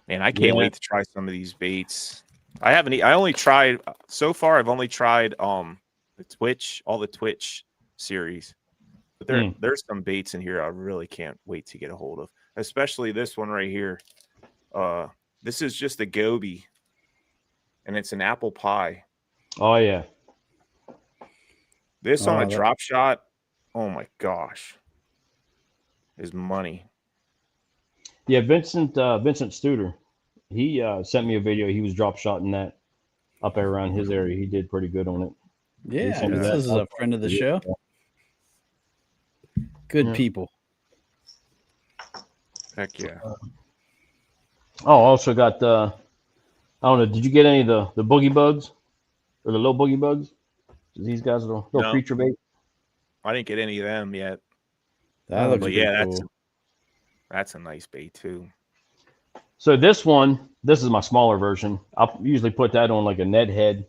Man, I can't wait to try some of these baits. I only tried so far. I've only tried the Twitch, all the Twitch series. But there's some baits in here I really can't wait to get a hold of, especially this one right here. This is just a goby, and it's an apple pie. Oh yeah. This on a drop shot. Oh my gosh, is money. Yeah, Vincent Studer, he sent me a video. He was drop shotting that up there around his area. He did pretty good on it. Yeah, this is a friend of the show. Good people. Heck yeah. Also got I don't know. Did you get any of the boogie bugs or the little boogie bugs? These guys are little creature bait. I didn't get any of them yet. That looks cool. That's a nice bait too. So this is my smaller version. I'll usually put that on like a Ned head.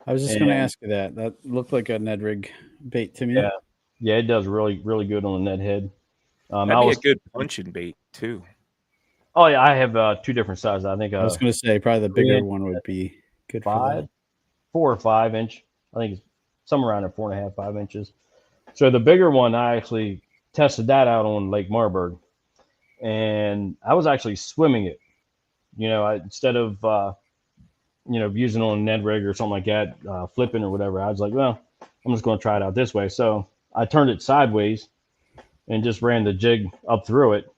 I was just going to ask you that. That looked like a Ned rig bait to me. Yeah, it does really, really good on a Ned head. That'd be a good punching bait too. Oh yeah, I have 2 different sizes. I think I was going to say probably the bigger one would be good. 4 or 5 inch. I think it's somewhere around 4.5, 5 inches. So the bigger one, I actually tested that out on Lake Marburg, and I was actually swimming it. Instead of using it on a Ned rig or something like that, flipping or whatever. I was like, well, I'm just going to try it out this way. So I turned it sideways and just ran the jig up through it,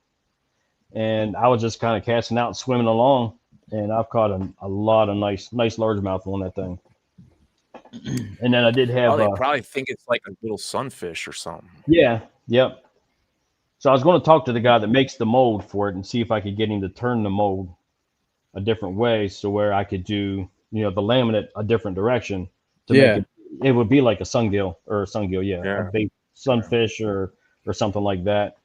and I was just kind of casting out and swimming along, and I've caught a lot of nice largemouth on that thing. And then I did have. They probably think it's like a little sunfish or something. Yeah. Yep. So I was going to talk to the guy that makes the mold for it and see if I could get him to turn the mold a different way, so where I could do, the laminate a different direction to make it would be like a sungill, a bait sunfish or something like that,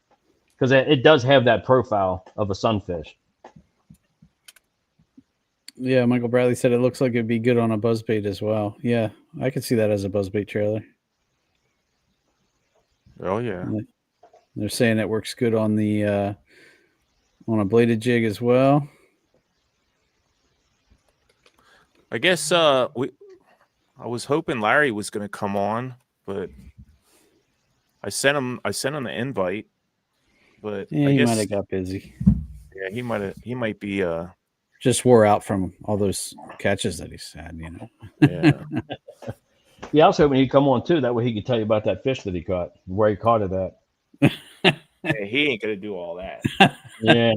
because it does have that profile of a sunfish. Yeah, Michael Bradley said it looks like it'd be good on a buzzbait as well. Yeah, I could see that as a buzzbait trailer. Oh yeah. They're saying it works good on the on a bladed jig as well. I guess I was hoping Larry was going to come on, but I sent him the invite, but Yeah, I he guess might have got busy. Yeah, he might be just wore out from all those catches that he's had, Yeah. Yeah, I was hoping he'd come on too. That way he could tell you about that fish that he caught, where he caught it at. Yeah, he ain't gonna do all that. Yeah.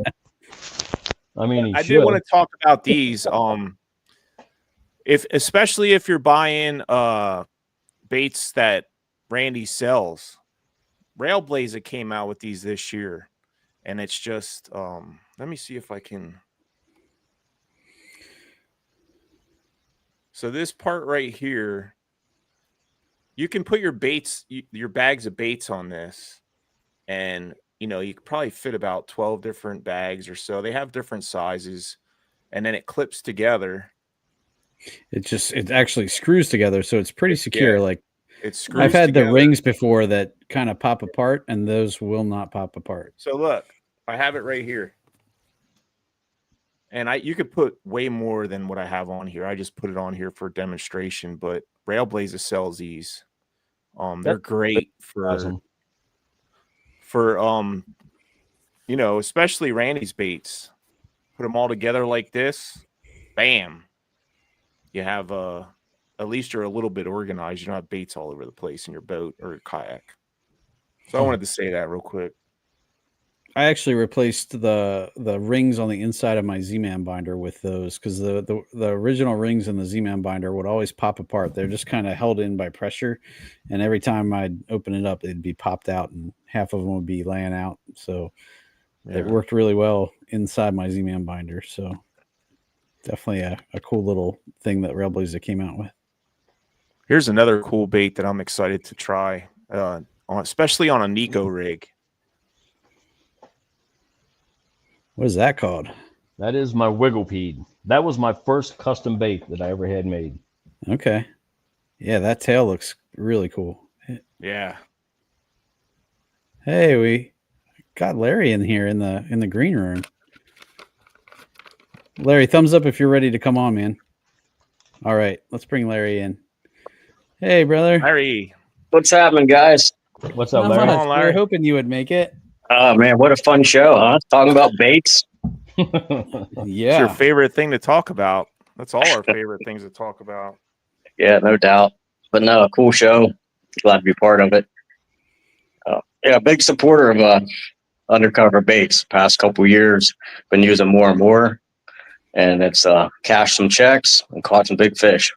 I mean, I did want to talk about these. Especially if you're buying baits that Randy sells. Railblazer came out with these this year, and it's just let me see if I can. So this part right here, you can put your baits, your bags of baits on this, and you could probably fit about 12 different bags or so. They have different sizes, and then it clips together. It actually screws together, so it's pretty secure. Yeah, like it screws I've had together. the rings before that kind of pop apart, and those will not pop apart. So look, I have it right here, and you could put way more than what I have on here. I just put it on here for demonstration, but Railblazer sells these. They're great for especially Randy's baits. Put them all together like this, bam. You have at least you're a little bit organized. You don't have baits all over the place in your boat or your kayak. So I wanted to say that real quick. I actually replaced the rings on the inside of my Z-Man binder with those, because the original rings in the Z-Man binder would always pop apart. They're just kind of held in by pressure, and every time I'd open it up, it'd be popped out, and half of them would be laying out. So it worked really well inside my Z-Man binder. So definitely a cool little thing that Railblazer came out with. Here's another cool bait that I'm excited to try, especially on a Nico rig. What is that called? That is my Wigglepede. That was my first custom bait that I ever had made. Okay. Yeah, that tail looks really cool. Yeah. Hey, we got Larry in here in the green room. Larry, thumbs up if you're ready to come on, man. All right, let's bring Larry in. Hey, brother. Larry. What's happening, guys? What's up, Not Larry? much. We were hoping you would make it. Oh, man, what a fun show, huh? Talking about baits. Yeah. It's your favorite thing to talk about. That's all our favorite things to talk about. Yeah, no doubt. But no, a cool show. Glad to be part of it. Yeah, big supporter of Undercover Baits. Past couple years, been using more and more. And it's cashed some checks and caught some big fish.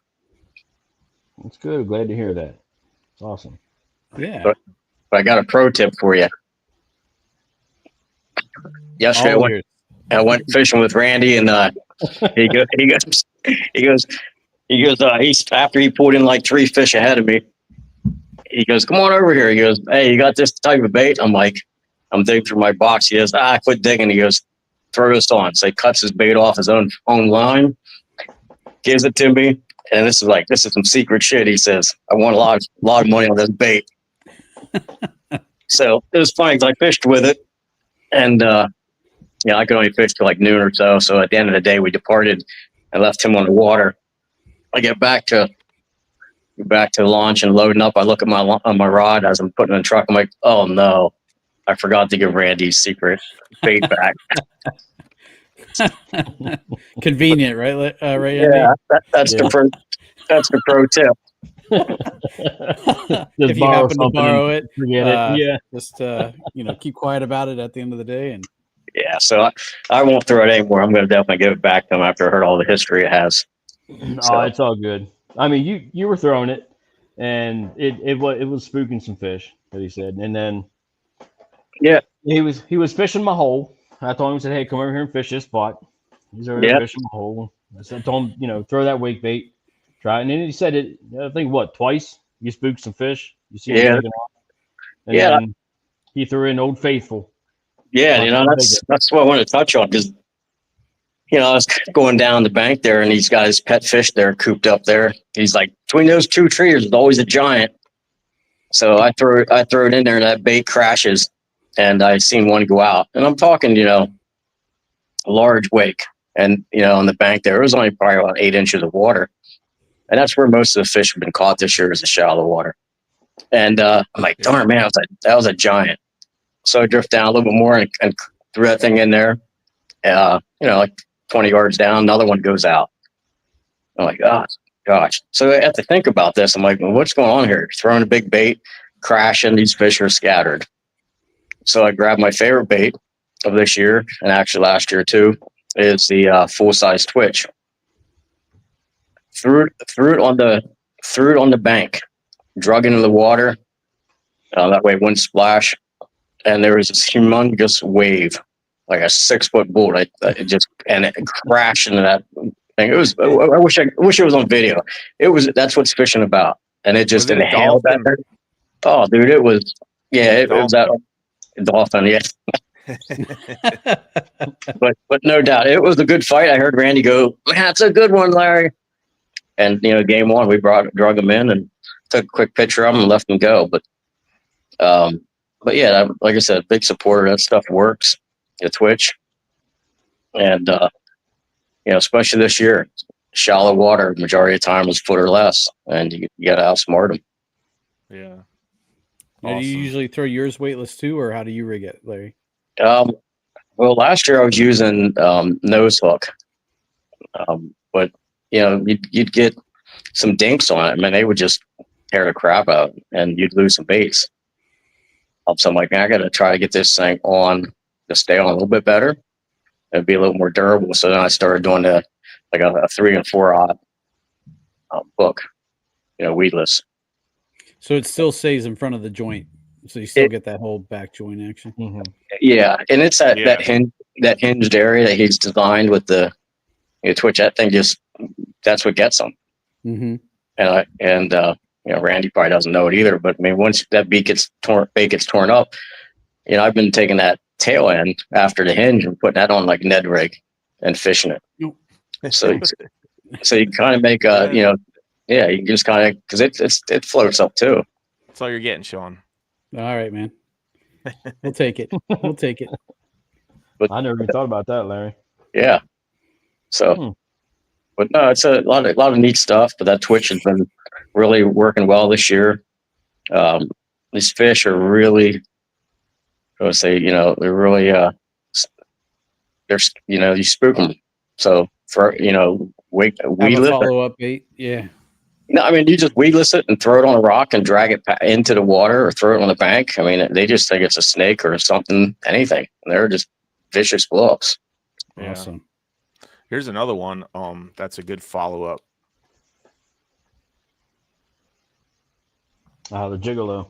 That's good. Glad to hear that. It's awesome. Yeah. But I got a pro tip for you. Yesterday, I went fishing with Randy, and he's after he pulled in like 3 fish ahead of me. He goes, "Come on over here." He goes, "Hey, you got this type of bait?" I'm like, I'm digging through my box. He goes, "Quit digging." He goes, "Throw this on." So he cuts his bait off his own line, gives it to me, and this is some secret shit. He says, "I want a lot of money on this bait." So it was funny because I fished with it, and I could only fish till like noon or so. So at the end of the day, we departed. I left him on the water. I get back to launch and loading up. I look at my rod as I'm putting it in the truck. I'm like, oh no, I forgot to give Randy's secret bait back. Convenient, right? Right, Andy? Yeah, that's Yeah. that's the pro tip. Just If you borrow happen to something borrow and it, forget it. Yeah. just keep quiet about it at the end of the day. And Yeah, so I won't throw it anymore. I'm going to definitely give it back to him after I heard all the history it has. Oh, it's all good. I mean, you were throwing it, and it was spooking some fish, that he said. And then Yeah, he was fishing my hole. I told him, I said, "Hey, come over here and fish this spot." He's over there yeah, fishing my hole. I told him, throw that wake bait, try it. And then he said it. I think twice. You spooked some fish. You see him yeah, taking off, and yeah, then he threw in Old Faithful. yeah. That's what I want to touch on because I was going down the bank there, and he's got his pet fish there cooped up there. He's like, between those two trees, there's always a giant. So I throw it in there, and that bait crashes, and I seen one go out, and I'm talking, a large wake, and on the bank there, it was only probably about 8 inches of water, and that's where most of the fish have been caught this year, is the shallow water. And I'm like, darn man, that was a giant. So I drift down a little bit more and threw that thing in there. Like 20 yards down, another one goes out. I'm like, oh gosh. So I have to think about this. I'm like, well, what's going on here? Throwing a big bait, crashing, these fish are scattered. So I grabbed my favorite bait of this year, and actually last year too, is the full-size twitch. Threw it on the bank, drug into the water. That way it wouldn't splash. And there was this humongous wave, like a 6-foot boat. It crashed into that thing. It was. I wish it was on video. That's what's fishing about, and it just Was it a inhaled that. dolphin? Oh, dude, it was. Yeah, it was that dolphin. Yeah, but no doubt, it was a good fight. I heard Randy go, "Man, that's a good one, Larry." And game one, we drug him in and took a quick picture of him and left him go. But yeah, like I said, big supporter. That stuff works. The Twitch, and especially this year, shallow water. Majority of the time was foot or less, and you got to outsmart them. Yeah. do you usually throw yours weightless too, or how do you rig it, Larry? Well, last year I was using nose hook, but you'd get some dinks on it. I mean, they would just tear the crap out, and you'd lose some baits. So I'm like, man, I got to try to get this thing on to stay on a little bit better and be a little more durable. So then I started doing a 3 and 4 aught hook, weedless. So it still stays in front of the joint, so you still get that whole back joint action. Mm-hmm. Yeah, and it's that hinged area that he's designed with the twitch. That thing that's what gets them. Mm-hmm. And Randy probably doesn't know it either, but I mean, once that bait gets torn up, I've been taking that tail end after the hinge and putting that on like Ned rig and fishing it. Nope. So you kind of make you can just kind of, because it floats up too. That's all you're getting, Sean. All right, man. We'll take it. We'll take it. But I never even thought about that, Larry. yeah. So, but no, it's a lot of neat stuff. But that Twitch has been really working well this year. These fish are really, I would say, they're really, you spook them. So for weedless follow-up bait. Yeah. No, I mean, you just weedless it and throw it on a rock and drag it into the water, or throw it on the bank. I mean, they just think it's a snake or something, anything. And they're just vicious blow-ups. Yeah. Awesome. Here's another one. That's a good follow-up. The gigolo.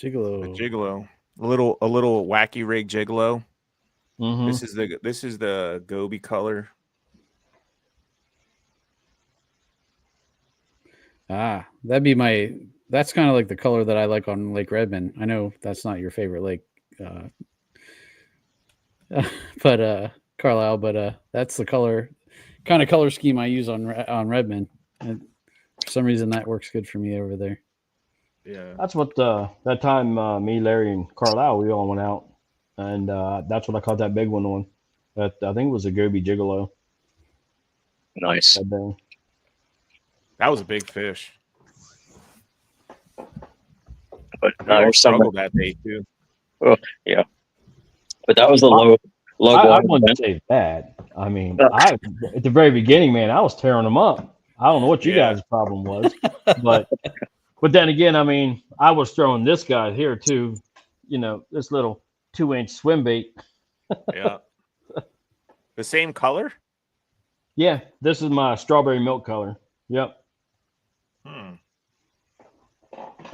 The gigolo. A little wacky rig gigolo. Mm-hmm. This is the Gobi color. That's kind of like the color that I like on Lake Redmond. I know that's not your favorite lake, but Carlisle, but that's the kind of color scheme I use on Redmond. And for some reason that works good for me over there. Yeah. That's what that time me, Larry, and Carlisle, we all went out, and that's what I caught that big one on. That I think it was a Gobi gigolo. Nice. That was a big fish. But I struggled that day too. Oh, yeah. But that was the low I guard, wouldn't man. say that. I mean, I at the very beginning, man, I was tearing them up. I don't know what you Yeah. guys' problem was, but then again, I mean, I was throwing this guy here too. This little 2-inch swim bait. Yeah. The same color? Yeah, this is my strawberry milk color. Yep.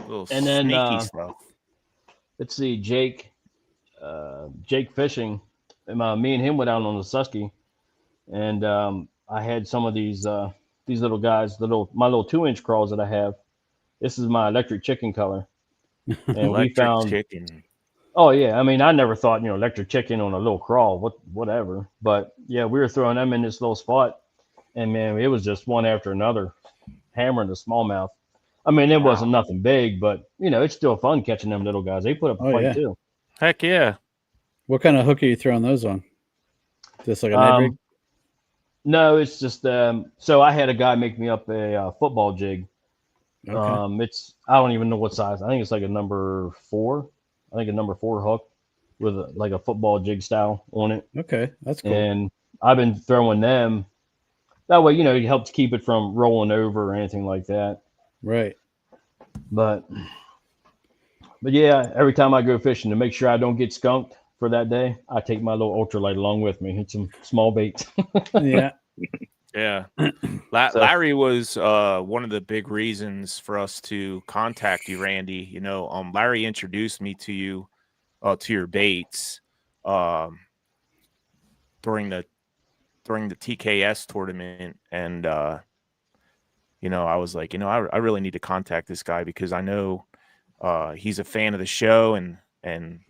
Little And then sneaky stuff. let's see, Jake Fishing. Me and him went out on the Susky, and I had some of these little guys, my little 2-inch crawls that I have. This is my electric chicken color, and we Electric found. chicken. Oh yeah, I mean, I never thought electric chicken on a little crawl, whatever. But yeah, we were throwing them in this little spot, and man, it was just one after another, hammering the smallmouth. I mean, it wasn't nothing big, but it's still fun catching them little guys. They put up a fight yeah. too. Heck yeah. What kind of hook are you throwing those on? Just like a Ned rig? No, it's just so I had a guy make me up a football jig. Okay. I don't even know what size. I think it's like a number 4. I think a number 4 hook with like a football jig style on it. Okay, that's cool. And I've been throwing them. That way, it helps keep it from rolling over or anything like that. Right. But yeah, every time I go fishing, to make sure I don't get skunked for that day, I take my little ultralight along with me and some small baits. Yeah. Yeah. Larry was one of the big reasons for us to contact you, Randy. Larry introduced me to you, to your baits during the TKS tournament. And, I was like, I really need to contact this guy because I know he's a fan of the show and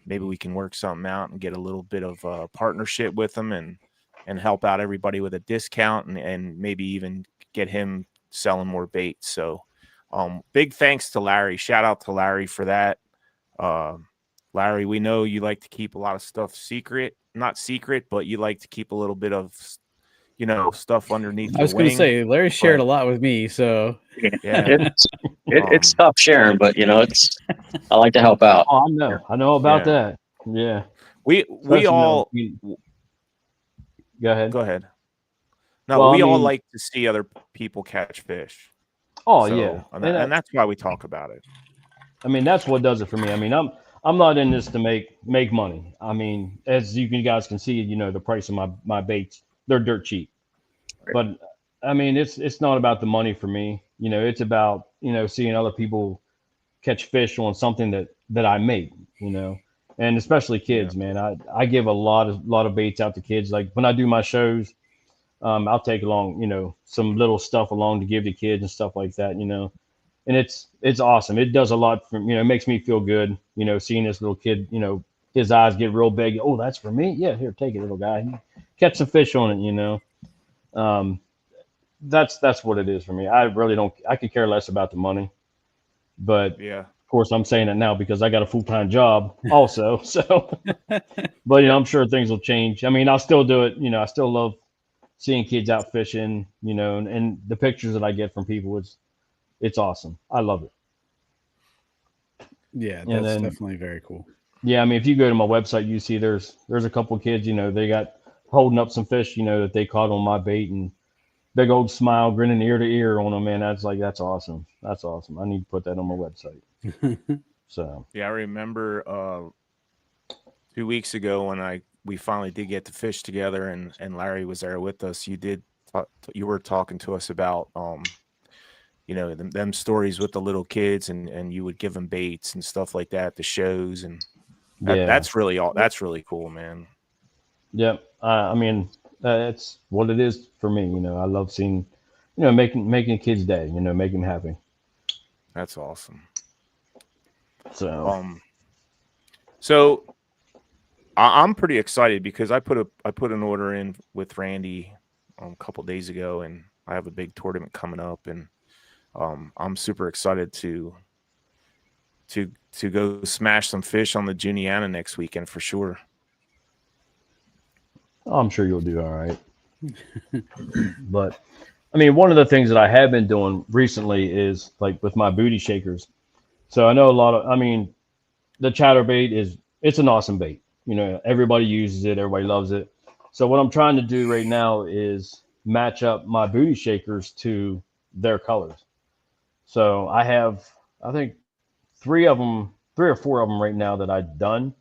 maybe we can work something out and get a little bit of a partnership with him and help out everybody with a discount and maybe even get him selling more baits. So big thanks to Larry. Shout out to Larry for that. Larry, we know you like to keep a lot of stuff secret, not secret, but you like to keep a little bit of, stuff underneath. I was going to say, Larry shared a lot with me. So yeah, it's tough sharing, but I like to help out. Oh, I know about that. Yeah. We all go ahead. Go ahead. No, Well, all like to see other people catch fish. Oh, So, yeah. And that's why we talk about it. I mean, that's what does it for me. I mean, I'm not in this to make money. I mean, as you guys can see, the price of my baits, they're dirt cheap. Right. But I mean, it's not about the money for me. It's about, seeing other people catch fish on something that I make, and especially kids, man. I give a lot of baits out to kids. Like when I do my shows, I'll take along, some little stuff along to give to kids and stuff like that, and it's awesome. It does a lot for, it makes me feel good, seeing this little kid, his eyes get real big. Oh, that's for me. Yeah. Here, take it, little guy. Catch some fish on it, that's what it is for me. I really don't, I could care less about the money, but yeah, of course I'm saying it now because I got a full-time job also. So, but I'm sure things will change. I mean, I'll still do it. I still love seeing kids out fishing, and the pictures that I get from people, it's awesome. I love it. Yeah, that's definitely very cool. Yeah. I mean, if you go to my website, you see there's a couple of kids, they got holding up some fish, that they caught on my bait and big old smile, grinning ear to ear on them, man. That's awesome. That's awesome. I need to put that on my website. So yeah, I remember 2 weeks ago when we finally did get to fish together, and Larry was there with us. You were talking to us about them stories with the little kids, and you would give them baits and stuff like that at the shows, and that's really cool, man. Yeah, I mean, it's what it is for me. I love seeing, making kids' day. Make them happy. That's awesome. So, so I'm pretty excited because I put an order in with Randy a couple days ago, and I have a big tournament coming up, and I'm super excited to go smash some fish on the Juniana next weekend for sure. I'm sure you'll do all right. But I mean, one of the things that I have been doing recently is like with my booty shakers. So I know the chatterbait it's an awesome bait. You know, everybody uses it, everybody loves it. So what I'm trying to do right now is match up my booty shakers to their colors. So I have, I think, 3 or 4 of them right now that I've done.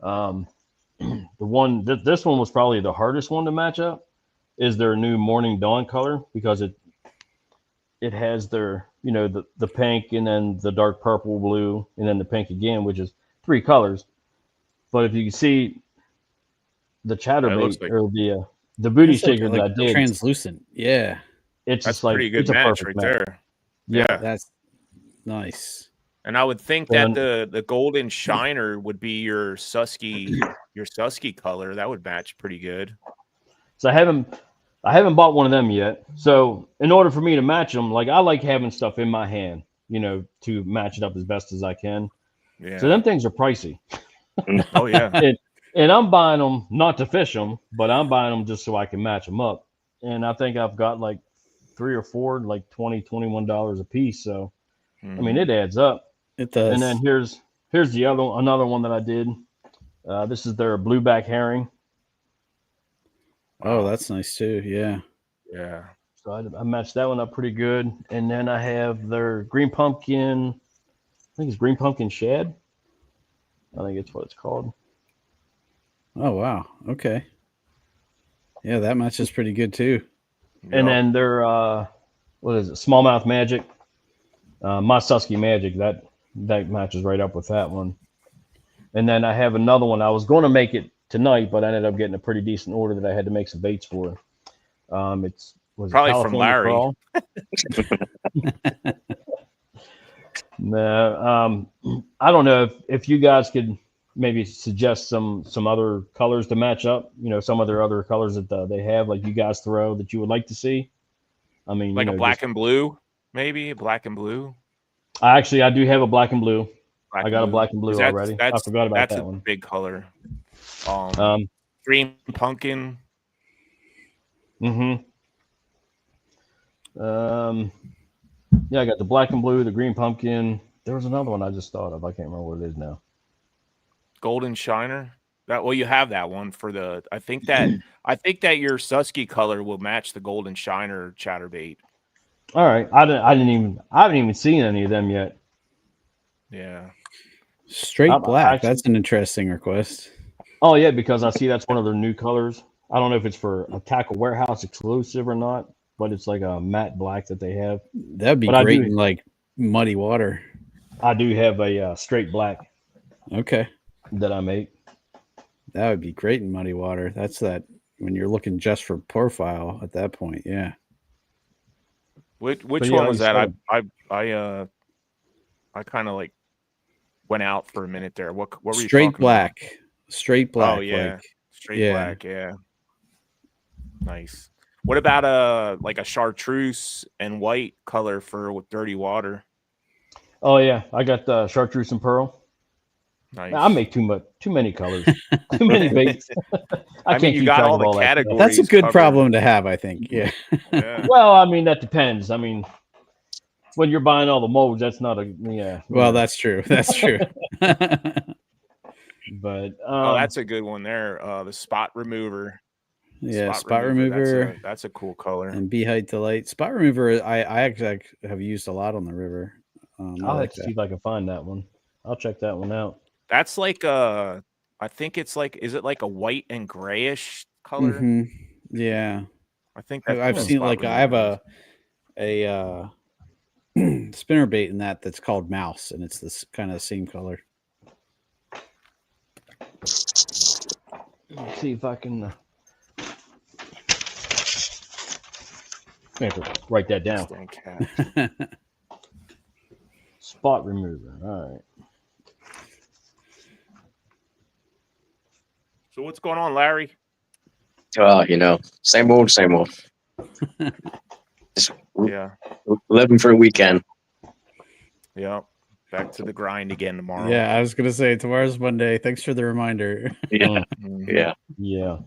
This one was probably the hardest one to match up, is their new Morning Dawn color, because it has their, you know, the pink and then the dark purple, blue, and then the pink again, which is 3 colors. But if you can see the chatterbait like, or the booty It's like, shaker that I did, translucent. Yeah, it's that's just like pretty good it's a match perfect right match. there. Yeah. that's nice. And I would think that the golden shiner would be your Susky color. That would match pretty good. So I haven't bought one of them yet. So in order for me to match them, like I like having stuff in my hand, you know, to match it up as best as I can. Yeah. So them things are pricey. Oh yeah. And I'm buying them not to fish them, but I'm buying them just so I can match them up. And I think I've got like 3 or 4, like $20, $21 a piece. So I mean, it adds up. It does. And then here's another one that I did. This is their blueback herring. Oh, that's nice too. Yeah. Yeah. So I matched that one up pretty good. And then I have their green pumpkin. I think it's green pumpkin shad. I think it's what it's called. Oh wow. Okay. Yeah, that matches pretty good too. And then their what is it? Smallmouth Magic. My Susky Magic, that matches right up with that one. And then I have another one. I was going to make it tonight, but I ended up getting a pretty decent order that I had to make some baits for. It's probably from Larry. No, I don't know if you guys could maybe suggest some other colors to match up. You know, some of their other colors that they have, like you guys throw, that you would like to see. I mean, like a black and blue, maybe black and blue. I do have a black and blue. I got a black and blue that's, already. That's, I forgot about that's that a one. big color. Green pumpkin. Yeah, I got the black and blue, the green pumpkin. There was another one I just thought of. I can't remember what it is now. Golden shiner. You have that one for the. I think that your Susky color will match the golden shiner chatterbait. All right, I haven't even seen any of them yet. Yeah. Straight black. That's an interesting request. Oh yeah, because I see that's one of their new colors. I don't know if it's for a Tackle Warehouse exclusive or not, but it's like a matte black that they have. That'd be great in like muddy water. I do have a straight black. Okay. That I make. That would be great in muddy water. That's that when you're looking just for profile at that point. Yeah. Which one was that? I kind of like went out for a minute there. What were you straight talking black? About? Straight black. Oh yeah, straight yeah. black. Yeah. Nice. What about like a chartreuse and white color for dirty water? Oh yeah, I got the chartreuse and pearl. Nice. I make too many colors, too many baits. I can't keep got track all of the all categories. That's a good covered. problem to have, I think. Yeah. Well, I mean that depends. I mean, when you're buying all the molds, that's not a Well, that's true. That's true. But that's a good one there. The spot remover. Yeah, spot remover. That's a cool color. And Bee Height Delight. Spot remover, I actually have used a lot on the river. I'll have to see if I can find that one. I'll check that one out. That's like I think it's like, is it like a white and grayish color? Mm-hmm. Yeah, I think I've seen like I have a spinner bait in that's called Mouse, and it's this kind of the same color. Let's see if I can write that down. Spot remover. All right. So what's going on, Larry? Same old, same old. Just living for a weekend. Yeah. Back to the grind again tomorrow. Yeah, I was gonna say tomorrow's Monday. Thanks for the reminder. Yeah. Yeah.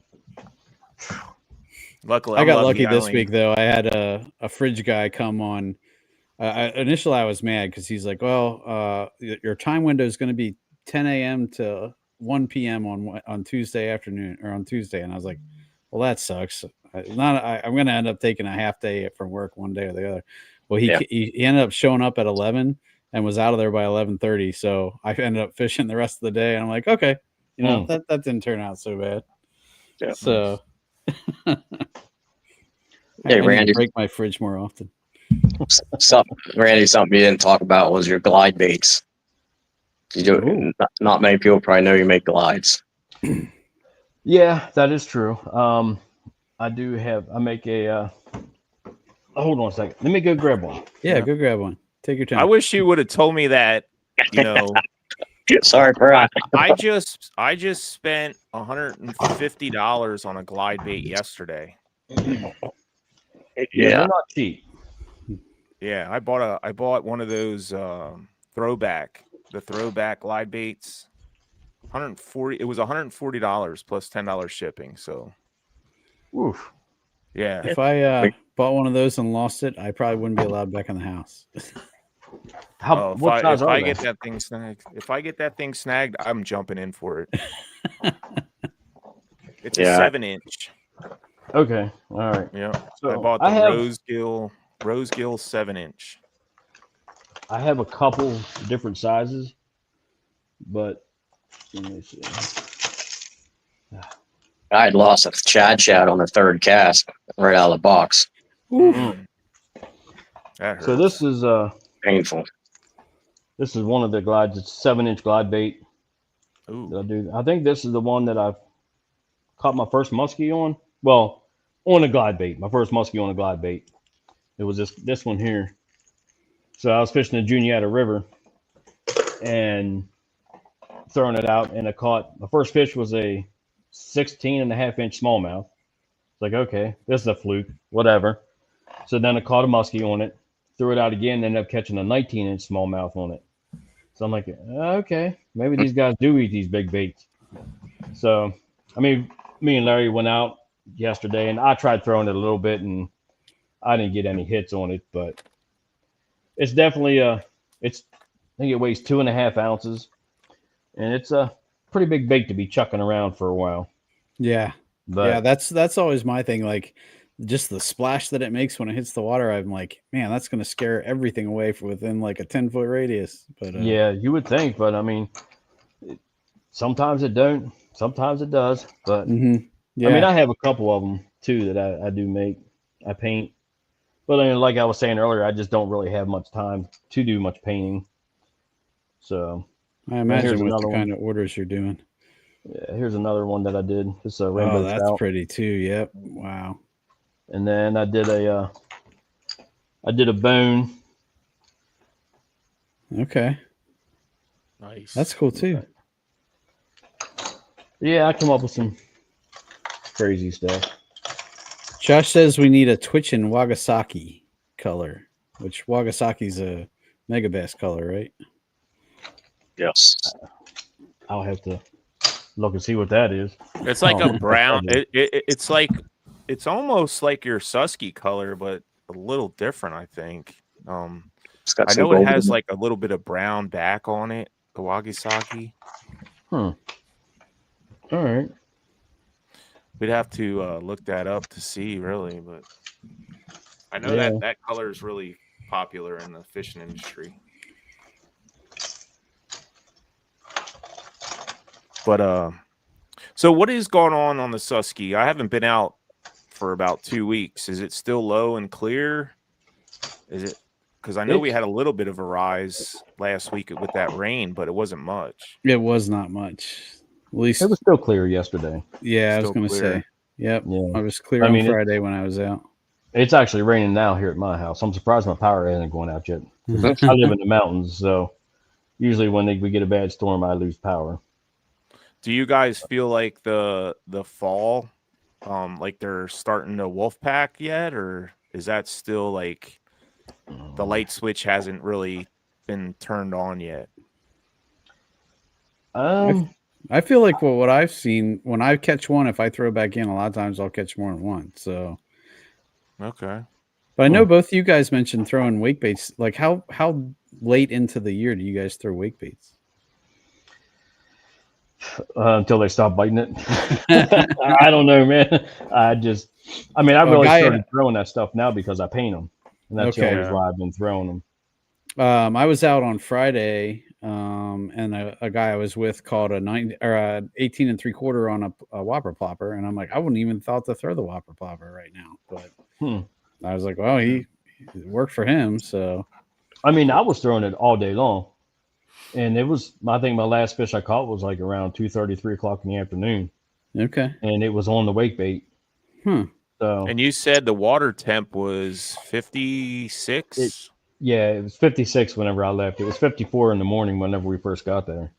Luckily, I got lucky this week though. I had a fridge guy come on. Initially, I was mad because he's like, "Well, your time window is going to be 10 a.m. to 1 p.m. on Tuesday afternoon or on Tuesday, and I was like, well, that sucks. I'm going to end up taking a half day from work one day or the other. Well, he ended up showing up at 11 and was out of there by 11:30. So I ended up fishing the rest of the day, and I'm like, okay, that didn't turn out so bad. Yeah. So Hey, I need Randy. to break my fridge more often. Something you didn't talk about was your glide baits. Not many people probably know you make glides. Yeah, that is true. I make a. Hold on a second. Let me go grab one. Yeah, go grab one. Take your time. I wish you would have told me that. Sorry, Brad. I just spent $150 on a glide bait yesterday. Yeah, they're not cheap. Yeah, I bought one of those throwback glide baits. 140. It was $140 plus $10 shipping. So, Oof. yeah. If I bought one of those and lost it, I probably wouldn't be allowed back in the house. If I get that thing snagged, I'm jumping in for it. It's a 7-inch. Okay. All right. Yeah. So I bought the Rosegill 7-inch. I have a couple different sizes, but let me see. I had lost a Chad on the third cast right out of the box. That hurts. So this is Painful. This is one of the glides. It's 7-inch glide bait. Ooh. I think this is the one that I've caught my first muskie on. Well, on a glide bait. My first muskie on a glide bait. It was this one here. So I was fishing the Juniata River and throwing it out, and I caught my first fish was a 16.5-inch smallmouth. It's like, okay, this is a fluke, whatever. So then I caught a muskie on it, threw it out again, ended up catching a 19-inch smallmouth on it. So I'm like, okay, maybe these guys do eat these big baits. So, I mean, me and Larry went out yesterday, and I tried throwing it a little bit, and I didn't get any hits on it, but it's definitely I think it weighs 2.5 ounces, and it's a pretty big bait to be chucking around for a while. Yeah. But yeah, that's always my thing. Like, just the splash that it makes when it hits the water, I'm like, man, that's going to scare everything away from within like a 10-foot radius. But yeah, you would think, but I mean, sometimes it don't, sometimes it does. But yeah. I mean, I have a couple of them too that I do make. I paint, but I mean, like I was saying earlier, I just don't really have much time to do much painting. So I imagine with the kind of orders you're doing. Yeah, here's another one that I did. It's a rainbow that's trout. Pretty too. Yep. Wow. And then I did a bone. Okay. Nice. That's cool too. Yeah, I come up with some crazy stuff. Josh says we need a Twitchin' Wagasaki color, which Wagasaki's a megabass color, right? Yes. I'll have to look and see what that is. It's like a brown. It's almost like your Susky color, but a little different, I think. I know it has like a little bit of brown back on it, the Wagasaki. All right. We'd have to look that up to see, really, but I know that color is really popular in the fishing industry. But so what is going on the Susky? I haven't been out for about 2 weeks. Is it still low and clear? Is it? Because I know we had a little bit of a rise last week with that rain, but it wasn't much. It was not much. At least it was still clear yesterday. Yeah, I was going to say. Yep. Yeah. I was clear on Friday when I was out. It's actually raining now here at my house. I'm surprised my power hasn't gone out yet. I live in the mountains, so usually when we get a bad storm, I lose power. Do you guys feel like the fall, like they're starting to wolf pack yet, or is that still like the light switch hasn't really been turned on yet? I feel like what I've seen when I catch one, if I throw back in, a lot of times I'll catch more than one. So okay. But I know both you guys mentioned throwing wake baits. Like how late into the year do you guys throw wake baits? until they stop biting it. I don't know, man. I mean, I really started throwing that stuff now because I paint them, and that's the only reason why I've been throwing them. I was out on Friday, and a guy I was with caught a 18 3/4 on a whopper plopper, and I'm like, I wouldn't even thought to throw the whopper plopper right now, but I was like, well, it worked for him, so. I mean, I was throwing it all day long, and it was, I think my last fish I caught was like around 2:30, 3 o'clock in the afternoon. Okay. And it was on the wake bait. So. And you said the water temp was 56? Yeah, it was 56 whenever I left. It was 54 in the morning whenever we first got there.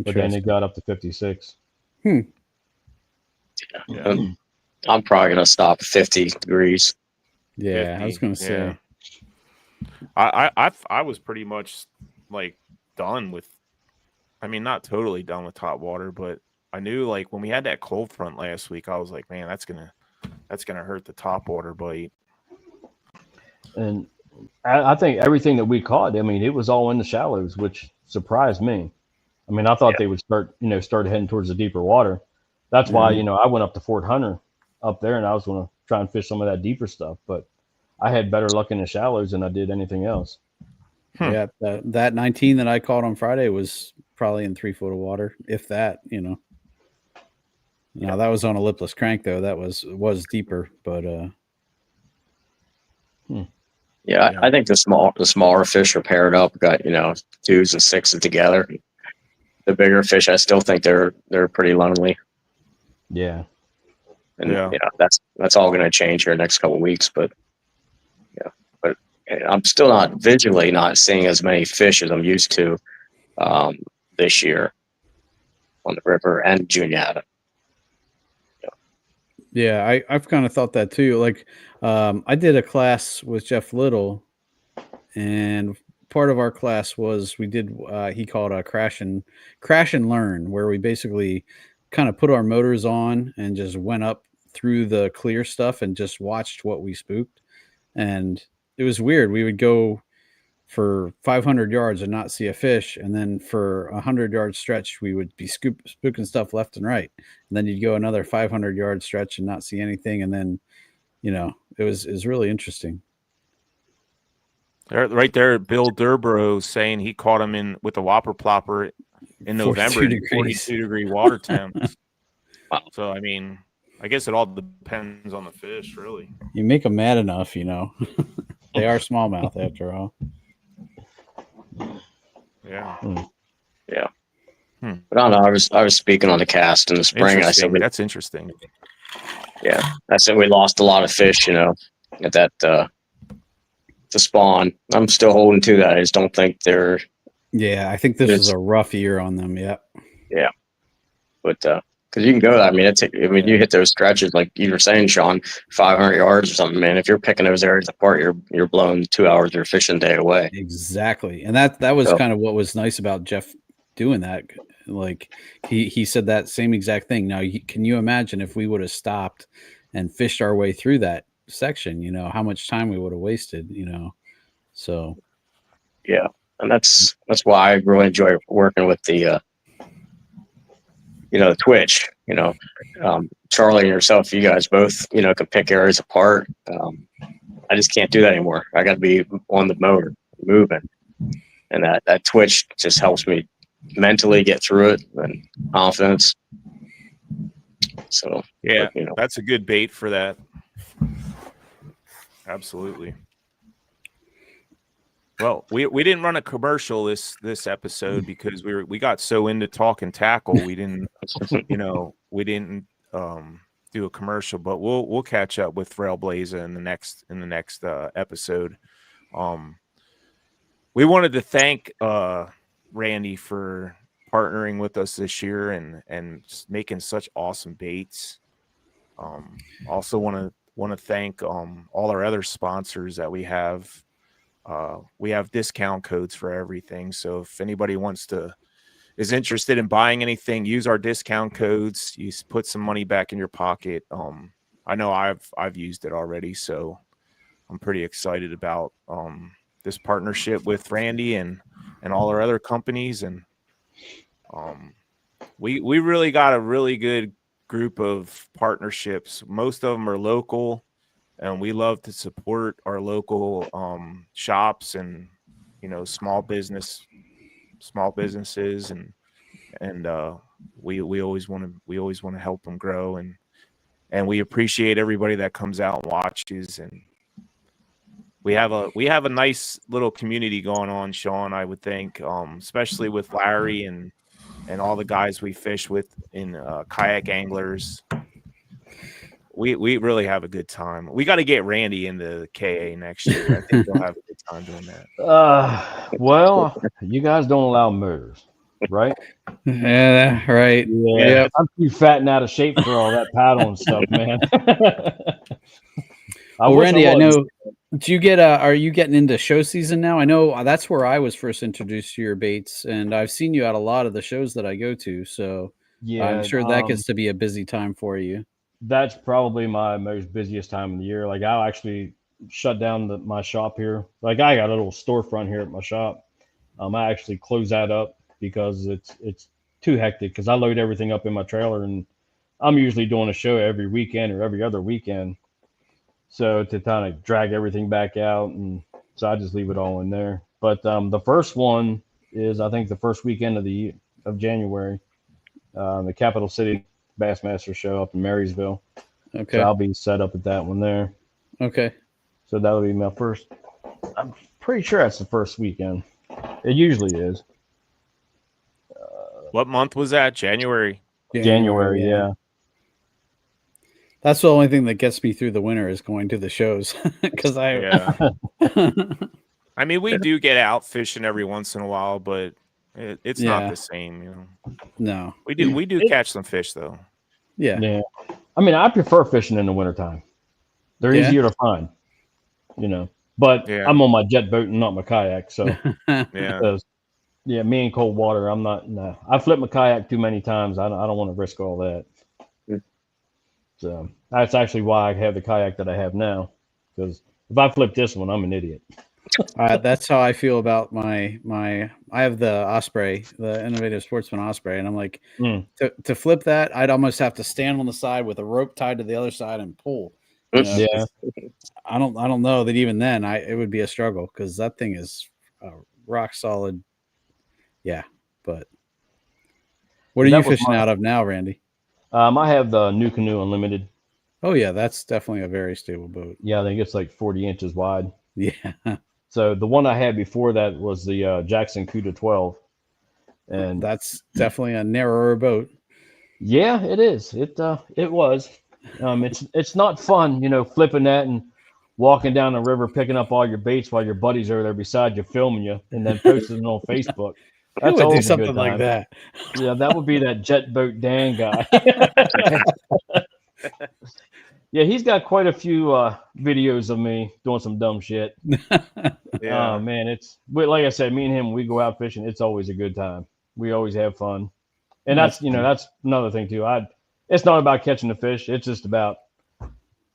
But then it got up to 56. Yeah. I'm probably gonna stop at 50 degrees. Yeah, 50, I was gonna say. I was pretty much like done with, I mean, not totally done with top water, but I knew like when we had that cold front last week, I was like, man, that's gonna hurt the top water bite. And I think everything that we caught, I mean, it was all in the shallows, which surprised me. I mean, I thought they would start heading towards the deeper water. That's why, I went up to Fort Hunter up there, and I was going to try and fish some of that deeper stuff. But I had better luck in the shallows than I did anything else. Yeah, that 19 that I caught on Friday was probably in 3 foot of water, if that, Now, that was on a lipless crank, though. That was deeper, but Yeah, I think the smaller fish are paired up, got 2s and 6s together. The bigger fish, I still think they're pretty lonely. Yeah, and that's all going to change here next couple of weeks. But I'm still not seeing as many fish as I'm used to this year on the river and Juniata. Yeah, I've kind of thought that too. Like, I did a class with Jeff Little, and part of our class was he called a crash and learn, where we basically kind of put our motors on and just went up through the clear stuff and just watched what we spooked. And it was weird. We would go for 500 yards and not see a fish, and then for 100-yard stretch we would be spooking stuff left and right, and then you'd go another 500-yard stretch and not see anything, and then it was really interesting. Right there, Bill Durborough saying he caught him with a whopper plopper in November in 42-degree water temps. Wow. So I mean, I guess it all depends on the fish, really. You make them mad enough, they are smallmouth after all. Yeah. Yeah. But I don't know. I was speaking on the cast in the spring. I said that's interesting. Yeah, I said we lost a lot of fish, at that to spawn. I'm still holding to that. I just don't think they're. Yeah, I think this is a rough year on them. Yeah. Yeah, but because you can go. I mean, you hit those stretches like you were saying, Sean, 500 yards or something, man. If you're picking those areas apart, you're blowing 2 hours of your fishing day away. Exactly, and that was kind of what was nice about Jeff doing that. Like he said that same exact thing. Now, can you imagine if we would have stopped and fished our way through that section? How much time we would have wasted. So. Yeah, and that's why I really enjoy working with the. Twitch, Charlie and yourself, you guys both, can pick areas apart. I just can't do that anymore. I got to be on the motor, moving. And that Twitch just helps me mentally get through it and confidence. So, yeah, that's a good bait for that. Absolutely. Well, we didn't run a commercial this episode because we got so into talking tackle we didn't do a commercial, but we'll catch up with Trailblazer in the next episode. We wanted to thank Randy for partnering with us this year and making such awesome baits. Also want to thank all our other sponsors that we have. We have discount codes for everything. So if anybody is interested in buying anything, use our discount codes. You put some money back in your pocket. I know I've used it already, so I'm pretty excited about this partnership with Randy and all our other companies. And we really got a really good group of partnerships. Most of them are local, and we love to support our local shops and small businesses, and we always want to help them grow, and we appreciate everybody that comes out and watches, and we have a nice little community going on, Sean. I would think, especially with Larry and all the guys we fish with in kayak anglers. We really have a good time. We got to get Randy into the KA next year. I think we'll have a good time doing that. Well, you guys don't allow murders, right? Yeah, right. Yeah, Yep. I'm too fat and out of shape for all that paddle and stuff, man. Well, Randy, I was. know. Do you get? Are you getting into show season now? I know that's where I was first introduced to your baits, and I've seen you at a lot of the shows that I go to. So Yeah, I'm sure that gets to be a busy time for you. That's probably my most busiest time of the year. Like I'll actually shut down my shop here. Like I got a little storefront here at my shop. I actually close that up because it's too hectic because I load everything up in my trailer, and I'm usually doing a show every weekend or every other weekend. So to kind of drag everything back out, and so I just leave it all in there. But the first one is I think the first weekend of January, the Capital City Bassmaster Show up in Marysville. Okay. So I'll be set up at that one there. Okay. So that'll be my first. I'm pretty sure that's the first weekend. It usually is. What month was that? January. January, yeah. That's the only thing that gets me through the winter is going to the shows because I mean, we do get out fishing every once in a while, but it's not the same, No, we do catch some fish though. Yeah. I mean, I prefer fishing in the wintertime. They're easier to find, But I'm on my jet boat and not my kayak, so me in cold water, I'm not. No, I flipped my kayak too many times. I don't want to risk all that. So that's actually why I have the kayak that I have now. Because if I flip this one, I'm an idiot. That's how I feel about my. I have the Osprey, the Innovative Sportsman Osprey, and I'm like, to flip that, I'd almost have to stand on the side with a rope tied to the other side and pull. Yeah, I don't know that even then it would be a struggle because that thing is rock solid. Yeah, but what are you fishing out of now, Randy? I have the New Canoe Unlimited. Oh yeah, that's definitely a very stable boat. Yeah, I think it's like 40 inches wide. Yeah. So the one I had before that was the Jackson Cuda 12, and that's definitely a narrower boat. Yeah, it is. It was. It's not fun, flipping that and walking down the river, picking up all your baits while your buddies are there beside you, filming you, and then posting it on Facebook. That's always do something like that. Yeah, that would be that jet boat Dan guy. Yeah, he's got quite a few videos of me doing some dumb shit. Oh man, like I said, me and him, we go out fishing. It's always a good time. We always have fun, and that's another thing too. It's not about catching the fish. It's just about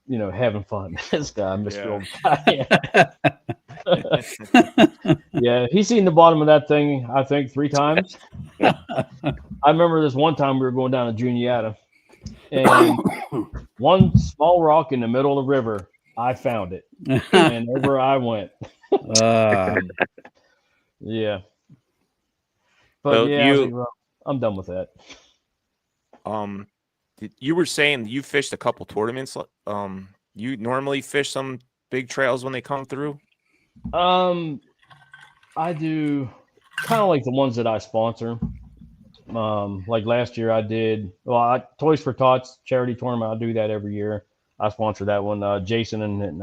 having fun. This guy, Mr. Old Guy. Yeah, he's seen the bottom of that thing, I think, 3 times. I remember this one time we were going down to Juniata, and one small rock in the middle of the river, I found it, and over I went. Yeah. But so I'm done with that. You were saying you fished a couple tournaments. You normally fish some big trails when they come through? I do kind of like the ones that I sponsor. Like last year I did, Toys for Tots charity tournament. I do that every year. I sponsor that one. Jason and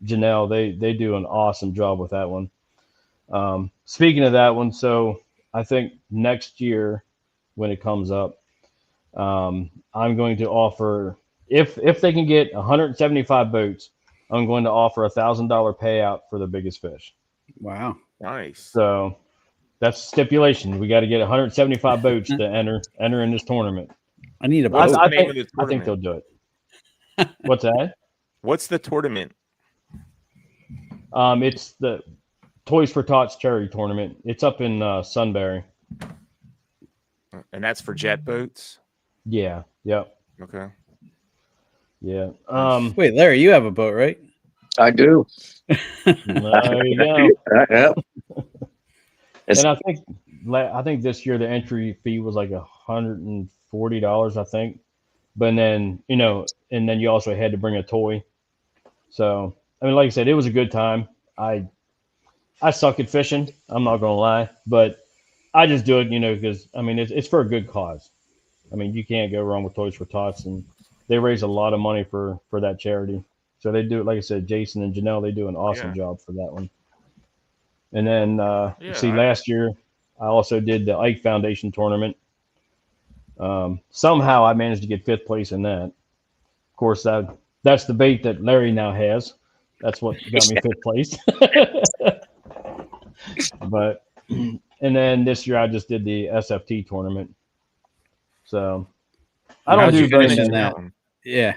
Janelle, they do an awesome job with that one. Speaking of that one, so I think next year when it comes up, I'm going to offer, if they can get 175 boats, I'm going to offer $1,000 payout for the biggest fish. Wow. Nice. So that's stipulation. We got to get 175 boats to enter in this tournament. I need a boat. I think they'll do it. What's that? What's the tournament? It's the Toys for Tots charity tournament. It's up in Sunbury. And that's for jet boats. Yeah. Yep. Okay. Yeah. Wait, Larry, you have a boat, right? I do. There you go. Yeah. And I think this year the entry fee was like $140, I think. But then, and then you also had to bring a toy. So, I mean, like I said, it was a good time. I suck at fishing. I'm not gonna lie, but I just do it, because I mean it's for a good cause. I mean, you can't go wrong with Toys for Tots, and they raise a lot of money for that charity. So they do it, like I said, Jason and Janelle, they do an awesome job for that one. And then last year I also did the Ike Foundation tournament. Somehow I managed to get 5th place in that. Of course, that's the bait that Larry now has. That's what got me 5th place. But and then this year I just did the SFT tournament. So I don't do very many. that. Yeah.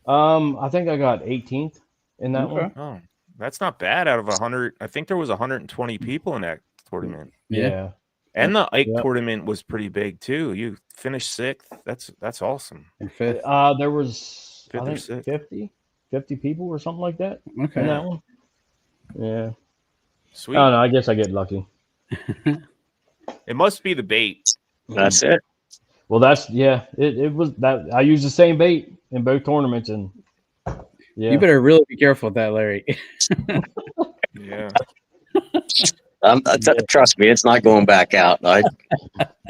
I think I got 18th in that one. Oh, that's not bad out of 100. I think there was 120 people in that tournament. Yeah. And the Ike tournament was pretty big too. You finished 6th. That's awesome. And 5th. There was 5th I or think 6th. 50 people or something like that. Okay. In that one. Yeah. Sweet. I don't know. I guess I get lucky. It must be the bait. That's it. Well, it was that I used the same bait in both tournaments, and You better really be careful with that, Larry. Yeah. Trust me, it's not going back out.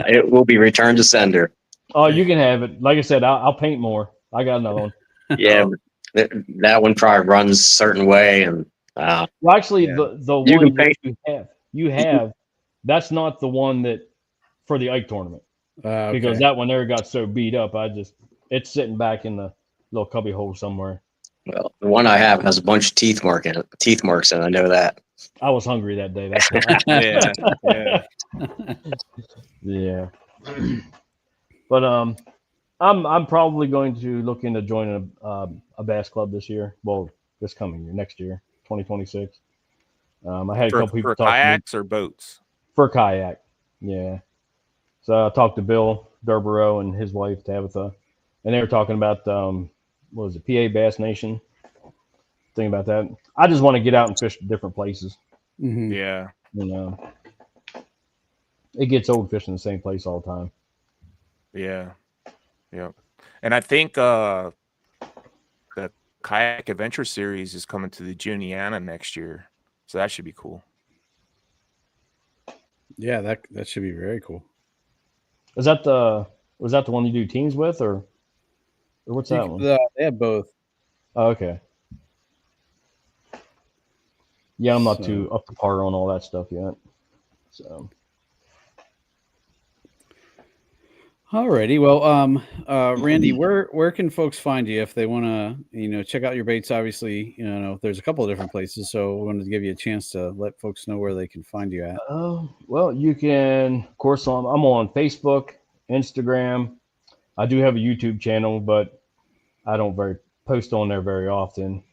It will be returned to sender. Oh, you can have it. Like I said, I'll paint more. I got another one. Yeah, that one probably runs a certain way, and Well, actually, the You one can paint- you have that's not the one that for the Ike tournament. Because that one there got so beat up, it's sitting back in the little cubby hole somewhere. well, the one I have has a bunch of teeth marks in it. I know that. I was hungry that day. That's why. Yeah. But I'm probably going to look into joining a bass club this year. Well, this coming year, next year, 2026. I had a couple people for talk kayaks to me or boats. for kayak. Yeah. So I talked to Bill Durborough and his wife Tabitha, and they were talking about what was it, PA Bass Nation? Think about that. I just want to get out and fish different places. Mm-hmm. Yeah. It gets old fishing the same place all the time. Yeah. Yeah. And I think the Kayak Adventure Series is coming to the Juniana next year. So that should be cool. Yeah, that should be very cool. Was that the one you do teams with, or what's that one? They have both. Oh, okay. Yeah, I'm not too up to par on all that stuff yet. So. Alrighty. Well, Randy, where can folks find you if they want to, check out your baits? Obviously, there's a couple of different places, so we wanted to give you a chance to let folks know where they can find you at. Well, you can, of course, I'm on Facebook, Instagram. I do have a YouTube channel, but I don't post on there very often.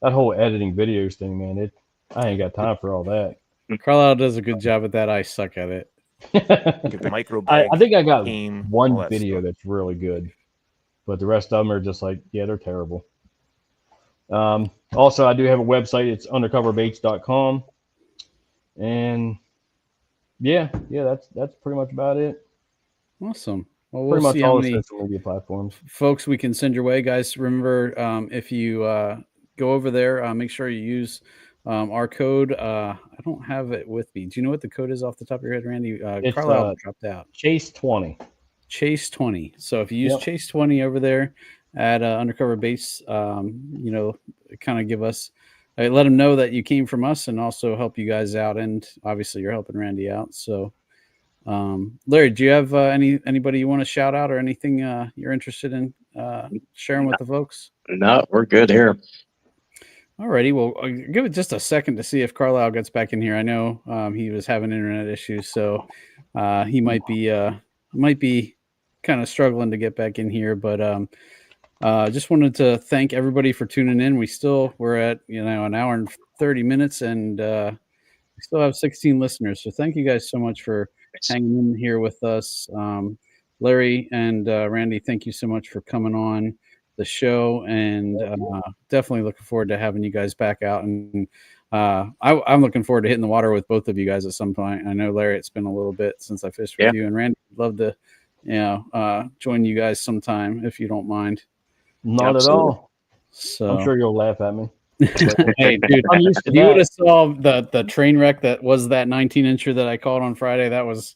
That whole editing videos thing, man, I ain't got time for all that. Carlisle does a good job at that. I suck at it. Get the micro I think I got team, one video that's really good, but the rest of them are just like, yeah, they're terrible. Also, I do have a website. It's undercoverbaits.com. And yeah, that's pretty much about it. Awesome. Well, pretty much see all how the many social media platforms. folks we can send your way, guys. Remember, if you go over there, make sure you use our code. I don't have it with me. Do you know what the code is off the top of your head, Randy? Carlisle dropped out. Chase 20. Chase 20. So if you use Chase 20 over there at Undercover Baits, kind of give us, let them know that you came from us and also help you guys out. And obviously you're helping Randy out. So Larry, do you have anybody you want to shout out or anything you're interested in sharing with the folks? No, we're good here. Alrighty, well, I'll give it just a second to see if Carlisle gets back in here. I know he was having internet issues, so he might be kind of struggling to get back in here. But just wanted to thank everybody for tuning in. We're at an hour and 30 minutes, and we still have 16 listeners. So thank you guys so much for hanging in here with us. Larry and Randy, thank you so much for coming on the show, and definitely looking forward to having you guys back out. And I'm looking forward to hitting the water with both of you guys at some point. I know, Larry, it's been a little bit since I fished with you, and Randy, I'd love to, join you guys sometime if you don't mind. Not Absolutely. at all. So I'm sure you'll laugh at me. hey, dude, I'm used to if you would that. have saw the train wreck that was that 19-incher that I caught on Friday, that was,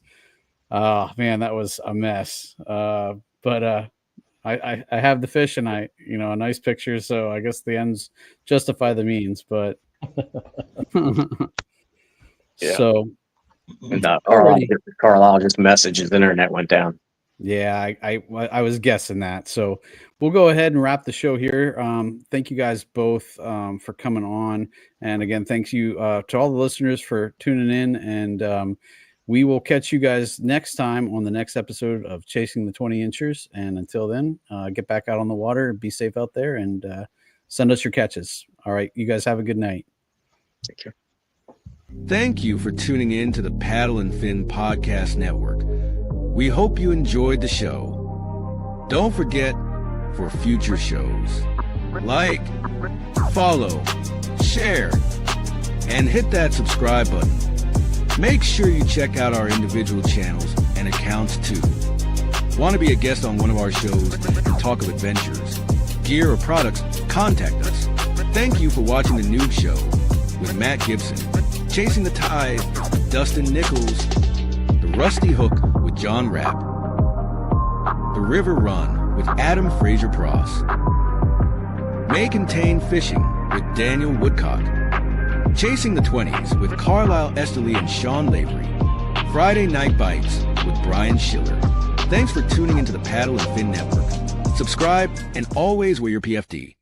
man, that was a mess. But I have the fish and a nice picture, so I guess the ends justify the means. But Yeah. so And Carlisle just messaged his internet went down. yeah, I was guessing that. So we'll go ahead and wrap the show here. Thank you guys both for coming on, and again, thanks you to all the listeners for tuning in. And we will catch you guys next time on the next episode of Chasing the 20-Inchers. And until then, get back out on the water, be safe out there, and send us your catches. All right, you guys have a good night. Take care. Thank you for tuning in to the Paddle and Fin Podcast Network. We hope you enjoyed the show. Don't forget, for future shows, like, follow, share, and hit that subscribe button. Make sure you check out our individual channels and accounts too. Want to be a guest on one of our shows and talk of adventures, gear, or products? Contact us. Thank you for watching The Noob Show with Matt Gibson, Chasing the Tide with Dustin Nichols, The Rusty Hook with John Rapp, The River Run with Adam Fraser Pross, May Contain Fishing with Daniel Woodcock, Chasing the 20s with Carlisle Esterly and Sean Lavery, Friday Night Bites with Brian Schiller. Thanks for tuning into the Paddle and Fin Network. Subscribe and always wear your PFD.